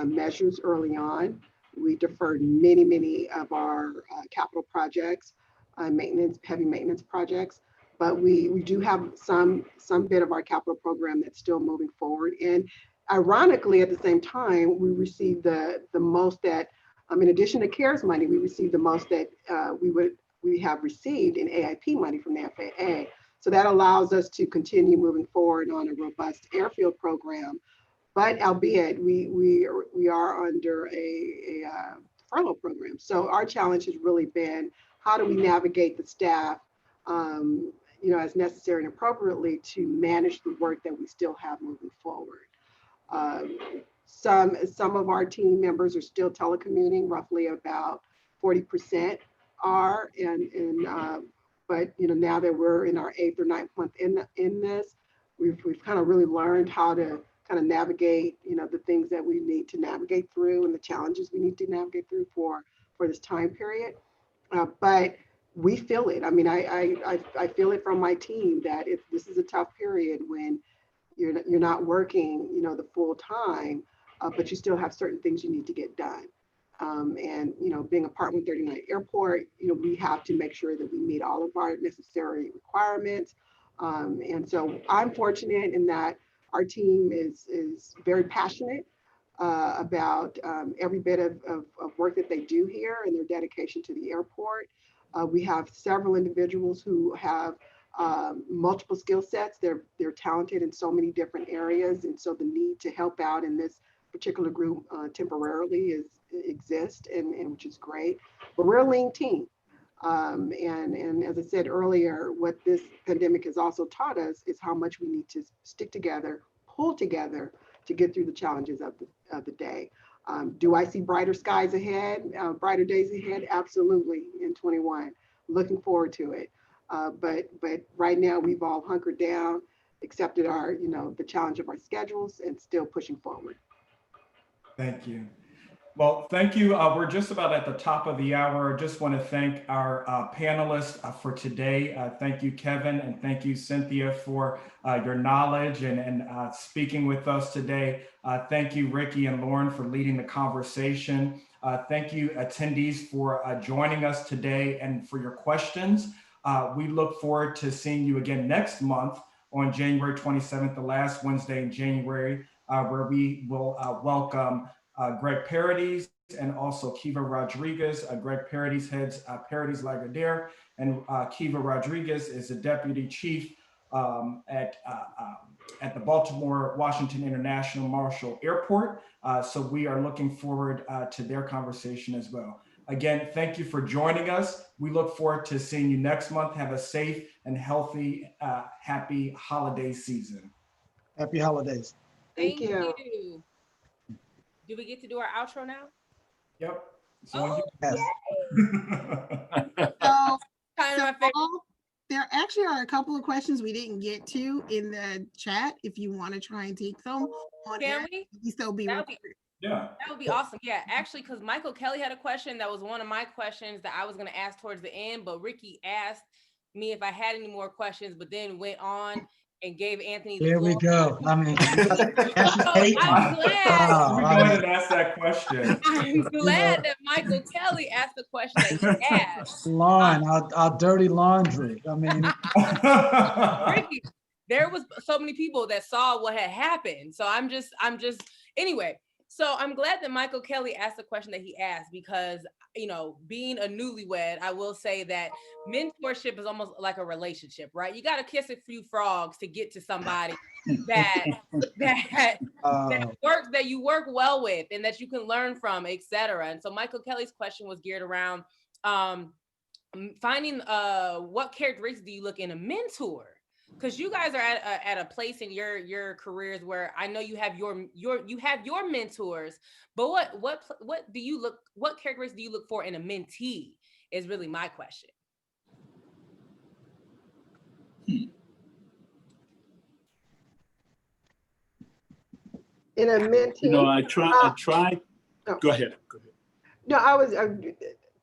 measures early on. We deferred many of our capital projects, heavy maintenance projects, but we do have some bit of our capital program that's still moving forward. And ironically, at the same time, we received the most that, in addition to CARES money, we received the most that we have received in AIP money from the FAA. So that allows us to continue moving forward on a robust airfield program. But albeit we are under a furlough program. So our challenge has really been, how do we navigate the staff, as necessary and appropriately to manage the work that we still have moving forward. Some of our team members are still telecommuting, roughly about 40% are, but now that we're in our 8th or 9th month in this, we've kind of really learned how to kind of navigate, the things that we need to navigate through and the challenges we need to navigate through for this time period. But we feel it. I mean, I feel it from my team that this is a tough period when you're not working, the full time, but you still have certain things you need to get done. And being a Part 139 airport, we have to make sure that we meet all of our necessary requirements. And so I'm fortunate in that our team is very passionate about every bit of work that they do here and their dedication to the airport. We have several individuals who have multiple skill sets. They're talented in so many different areas, and so the need to help out in this particular group temporarily exists, and which is great. But we're a lean team. And as I said earlier, what this pandemic has also taught us is how much we need to stick together, pull together to get through the challenges of the day. Do I see brighter skies ahead, brighter days ahead? Absolutely, in 21. Looking forward to it. But right now we've all hunkered down, accepted our, the challenge of our schedules, and still pushing forward. Thank you. Well, thank you. We're just about at the top of the hour. Just want to thank our panelists for today. Thank you, Kevin, and thank you, Cynthia, for your knowledge and speaking with us today. Thank you, Ricky and Lauryn, for leading the conversation. Thank you, attendees, for joining us today and for your questions. We look forward to seeing you again next month on January 27th, the last Wednesday in January, where we will welcome Greg Paradis and also Kiva Rodriguez. Greg Paradis heads Paradis Lagardère, and Kiva Rodriguez is the deputy chief at the Baltimore Washington International Marshall Airport. So we are looking forward to their conversation as well. Again, thank you for joining us. We look forward to seeing you next month. Have a safe and healthy, happy holiday season. Happy holidays. Thank you. Do we get to do our outro now? Yep. Oh, Yes. So, kind of my favorite. there actually are a couple of questions we didn't get to in the chat. If you want to try and take them on air, Can we? you still be recorded. Yeah. That would be awesome. Yeah, actually, because Michael Kelly had a question that was one of my questions that I was going to ask towards the end, but Ricky asked me if I had any more questions, but then went on and gave Anthony the Here floor. we go. I mean, I'm glad. Let me go ahead and ask that question. I'm glad that Michael Kelly asked the question that he asked. Lawn, our dirty laundry. I mean, Ricky, there was so many people that saw what had happened. So I'm just anyway. So I'm glad that Michael Kelly asked the question that he asked because, being a newlywed, I will say that mentorship is almost like a relationship, right? You got to kiss a few frogs to get to somebody that works, that you work well with and that you can learn from, etc. And so Michael Kelly's question was geared around finding what characteristics do you look in a mentor? Because you guys are at a place in your careers where I know you have your mentors, but what do you look? What characteristics do you look for in a mentee? Is really my question. In a mentee, I try. Oh. Go ahead. No, I was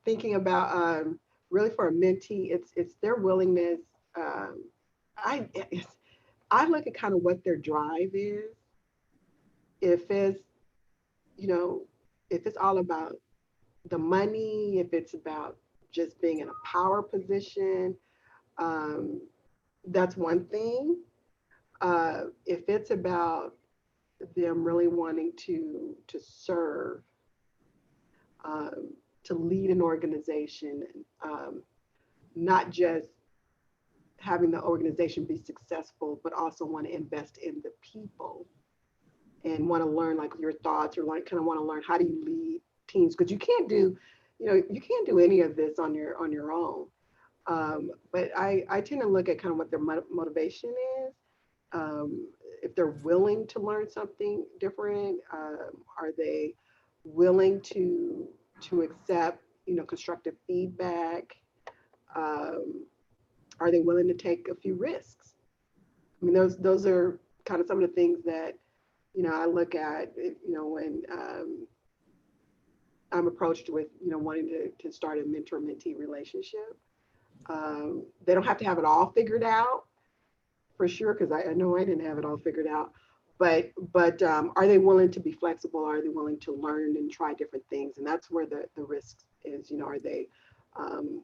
thinking about really for a mentee, it's their willingness. I look at kind of what their drive is. If it's, if it's all about the money, if it's about just being in a power position, that's one thing. If it's about them really wanting to serve, to lead an organization, not just having the organization be successful, but also want to invest in the people and want to learn like your thoughts or like kind of want to learn how do you lead teams, because you can't do any of this on your own. But I tend to look at kind of what their motivation is. If they're willing to learn something different, are they willing to accept constructive feedback? Are they willing to take a few risks? I mean, those are kind of some of the things that, I look at, when I'm approached with, wanting to start a mentor-mentee relationship. They don't have to have it all figured out, for sure, because I know I didn't have it all figured out. But are they willing to be flexible? Are they willing to learn and try different things? And that's where the risk is. Are they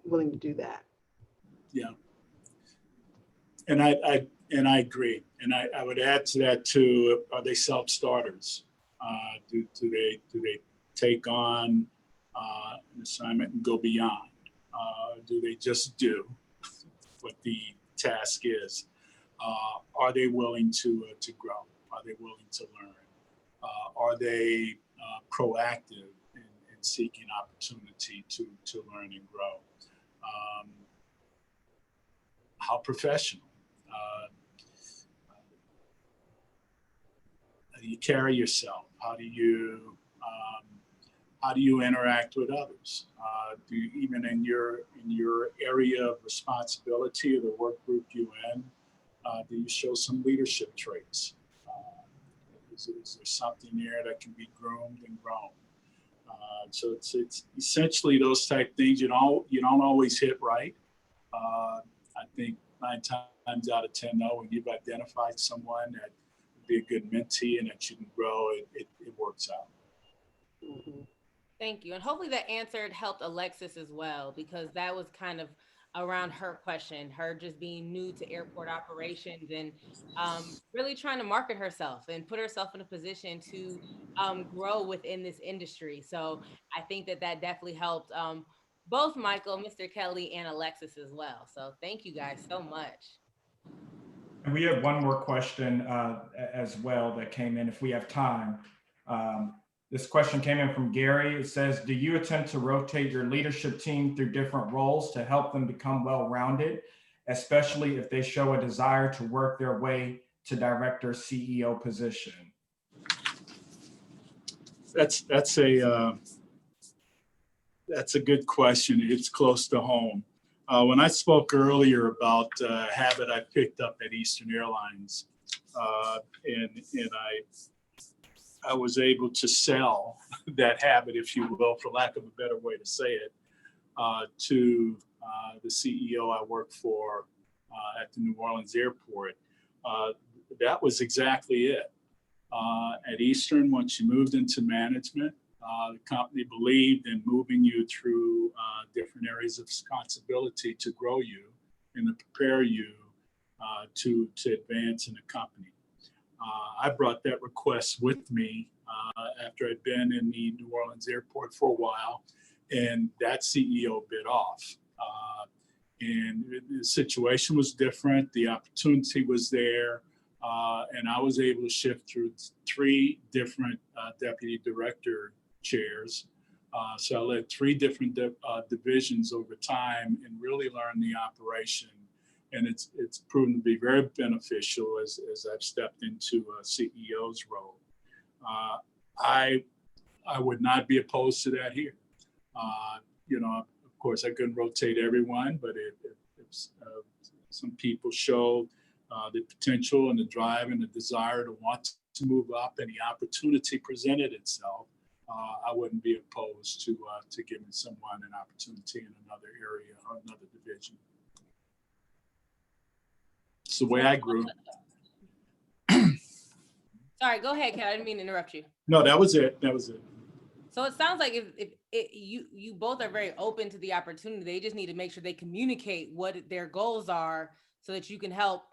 willing to do that? Yeah. And I agree. And I would add to that too, are they self-starters? Do they take on an assignment and go beyond? Do they just do what the task is? Are they willing to grow? Are they willing to learn? Are they proactive in seeking opportunity to learn and grow? how professional. How do you carry yourself? How do you interact with others? Do you, even in your area of responsibility or the work group you in, do you show some leadership traits? Is there something there that can be groomed and grown? So it's essentially those type things. You don't always hit right. I think 9 times out of 10, though, when you've identified someone that would be a good mentee and that you can grow, it works out. Mhm. Thank you. And hopefully that answer helped Alexis as well, because that was kind of around her question, her just being new to airport operations and really trying to market herself and put herself in a position to grow within this industry. So I think that definitely helped both Michael, Mr. Kelly, and Alexis as well. So thank you guys so much. And we have one more question as well that came in if we have time. This question came in from Gary. It says, do you attempt to rotate your leadership team through different roles to help them become well-rounded, especially if they show a desire to work their way to director CEO position? That's a good question. It's close to home. When I spoke earlier about a habit I picked up at Eastern Airlines, and I was able to sell that habit, if you will, for lack of a better way to say it, to the CEO I work for at the New Orleans airport. That was exactly it. At Eastern, once you moved into management, the company believed in moving you through different areas of responsibility to grow you and to prepare you to advance in the company. I brought that request with me after I'd been in the New Orleans airport for a while, and that CEO bit off. And the situation was different. The opportunity was there. And I was able to shift through 3 different deputy director chairs. So I led 3 different divisions over time and really learned the operation. And it's proven to be very beneficial as I've stepped into a CEO's role. I would not be opposed to that here. Of course, I couldn't rotate everyone, but if some people show the potential and the drive and the desire to want to move up and the opportunity presented itself, I wouldn't be opposed to giving someone an opportunity in another area or another division. It's the way I grew. Sorry, go ahead, Kat. I didn't mean to interrupt you. No, that was it. So it sounds like if you both are very open to the opportunity, they just need to make sure they communicate what their goals are so that you can help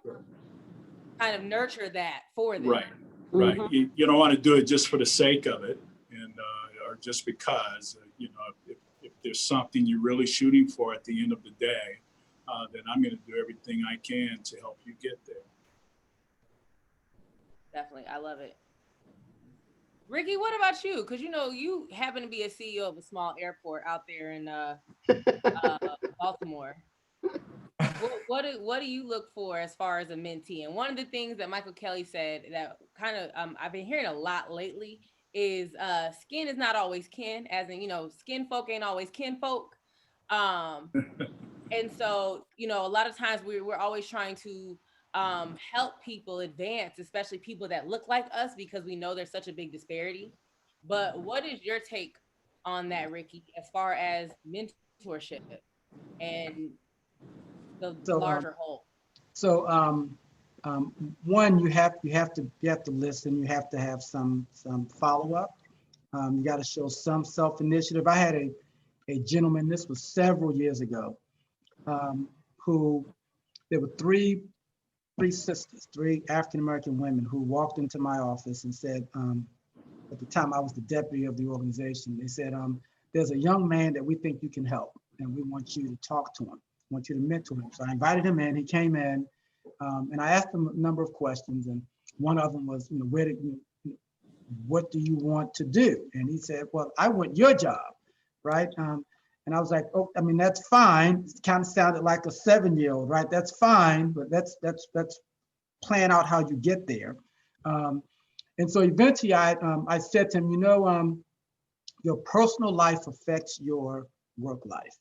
kind of nurture that for them. Right. Mhm. You don't want to do it just for the sake of it, and or just because. If there's something you're really shooting for at the end of the day, then I'm going to do everything I can to help you get there. Definitely, I love it. Ricky, what about you? Because you happen to be a CEO of a small airport out there in Baltimore. What do you look for as far as a mentee? And one of the things that Michael Kelly said that kind of I've been hearing a lot lately is skin is not always kin, as in skin folk ain't always kin folk. And so a lot of times we're always trying to help people advance, especially people that look like us, because we know there's such a big disparity. But what is your take on that, Ricky, as far as mentorship and the larger whole? So one, you have to listen. You have to have some follow-up. You got to show some self-initiative. I had a gentleman, this was several years ago, who there were three sisters, 3 African-American women who walked into my office and said, at the time I was the deputy of the organization, they said, there's a young man that we think you can help and we want you to talk to him, want you to mentor him. So I invited him in, he came in, and I asked him a number of questions, and one of them was, what do you want to do? And he said, well, I want your job, right? And I was like, oh, I mean, that's fine. It kind of sounded like a 7-year-old, right? That's fine, but that's plan out how you get there. And so eventually I said to him, you know, your personal life affects your work life,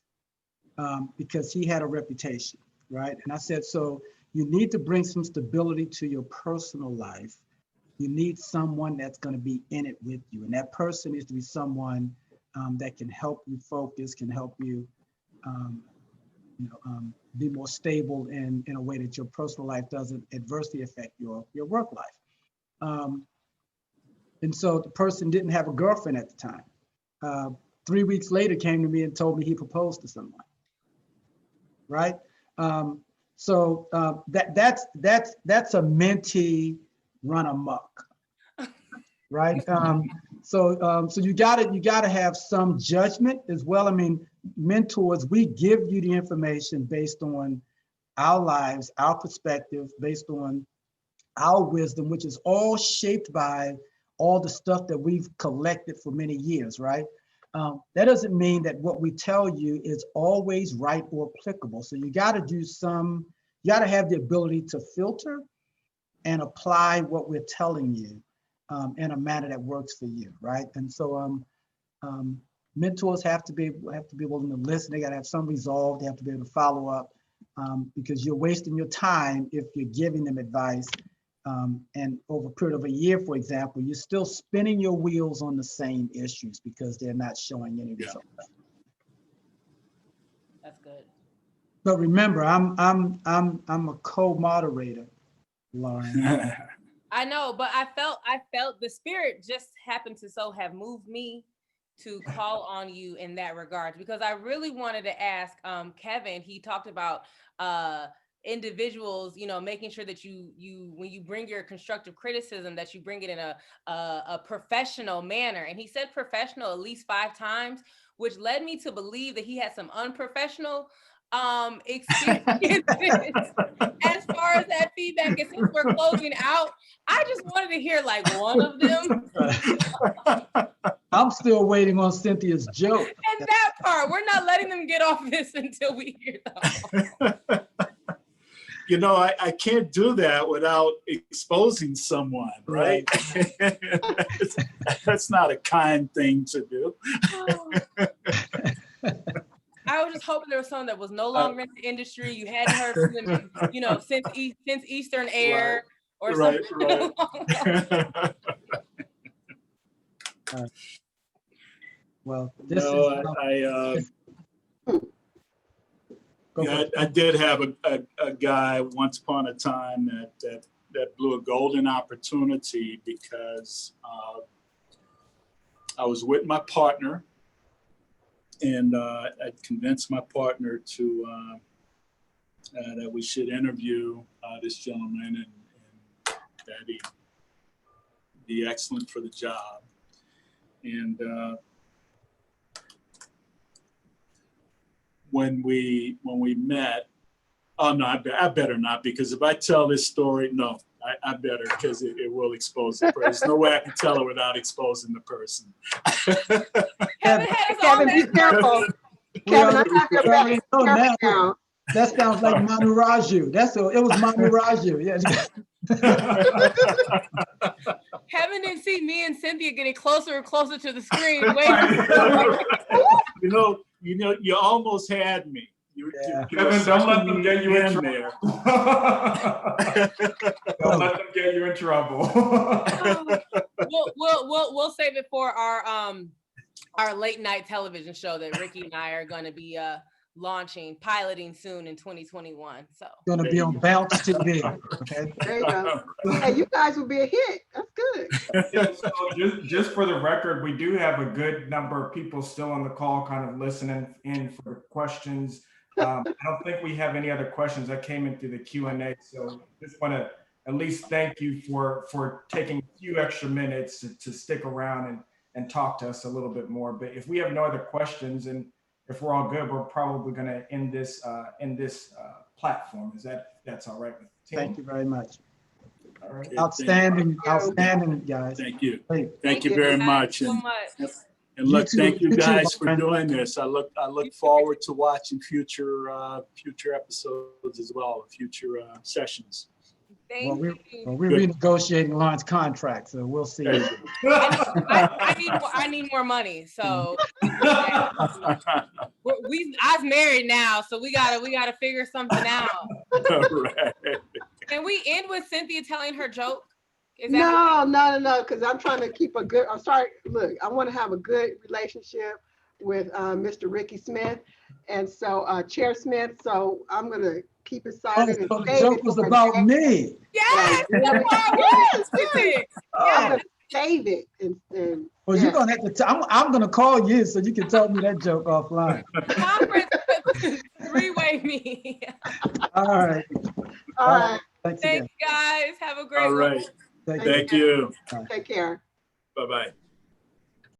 because he had a reputation, right? And I said, so you need to bring some stability to your personal life. You need someone that's going to be in it with you. And that person needs to be someone that can help you focus, can help you, be more stable in a way that your personal life doesn't adversely affect your work life. And so the person didn't have a girlfriend at the time. 3 weeks later came to me and told me he proposed to someone, right? So that's a mentee run amok, right? So you gotta have some judgment as well. I mean, mentors, we give you the information based on our lives, our perspective, based on our wisdom, which is all shaped by all the stuff that we've collected for many years, right? That doesn't mean that what we tell you is always right or applicable. So you gotta have the ability to filter and apply what we're telling you in a manner that works for you, right? And so mentors have to be willing to listen. They gotta have some resolve. They have to be able to follow up, because you're wasting your time if you're giving them advice. And over a period of a year, for example, you're still spinning your wheels on the same issues because they're not showing any results. That's good. But remember, I'm a co-moderator, Lauryn. I know, but I felt the spirit just happened to so have moved me to call on you in that regard, because I really wanted to ask Kevin. He talked about individuals, making sure that you when you bring your constructive criticism, that you bring it in a professional manner. And he said professional at least 5 times, which led me to believe that he had some unprofessional experiences as far as that feedback. And since we're closing out, I just wanted to hear like one of them. I'm still waiting on Cynthia's joke. And that part, we're not letting them get off this until we hear them. I can't do that without exposing someone, right? That's not a kind thing to do. I was just hoping there was someone that was no longer in the industry. You hadn't heard from them, since Eastern Air or something. Right. Well, I did have a guy once upon a time that blew a golden opportunity because I was with my partner, and I convinced my partner to that we should interview this gentleman and that he'd be excellent for the job. And when we met, oh no, I better not, because if I tell this story, no, I better, because it will expose the person. There's no way I can tell it without exposing the person. Kevin, be careful. Kevin, I have your back. Careful now. That sounds like Manu Raju. It was Manu Raju. Yeah. Kevin didn't see me and Cynthia getting closer and closer to the screen. You almost had me. Kevin, don't let them get you in trouble. Don't let them get you in trouble. We'll save it for our late night television show that Ricky and I are going to be piloting soon in 2021. So going to be on Bounce TV. Okay. There you go. Hey, you guys will be a hit. That's good. Yeah, so just for the record, we do have a good number of people still on the call, kind of listening in for questions. I don't think we have any other questions that came in through the Q&A. So just want to at least thank you for taking a few extra minutes to stick around and talk to us a little bit more. But if we have no other questions, and if we're all good, we're probably going to end this platform. That's all right with you? Thank you very much. All right. Outstanding, guys. Thank you. Great. Thank you very much. Thank you so much. And look, too. thank you You too, guys for Lauryn. doing this. I look forward to watching future episodes as well, future sessions. Well, Thank we're you. renegotiating Lauren's contract, so we'll see. Thank you. I need more money. So I've married now, so we gotta figure something out. All right. Can we end with Cynthia telling her joke? Is No, because I'm trying to keep a good, I'm sorry, look, I want to have a good relationship with Mr. Ricky Smith and so Chair Smith, so I'm going to keep it Oh, silent and so the save joke it was for about next- me. Yes, Yeah. that's what I was with it. I'm Yes. going to save it and Well, yeah. you're gonna have to. I'm gonna call you so you can tell me that joke offline. Conference three-way me. All right. All right, Thanks again. Thanks, guys. Have a great All one. right. Thank you. Thank you. take care. Bye-bye.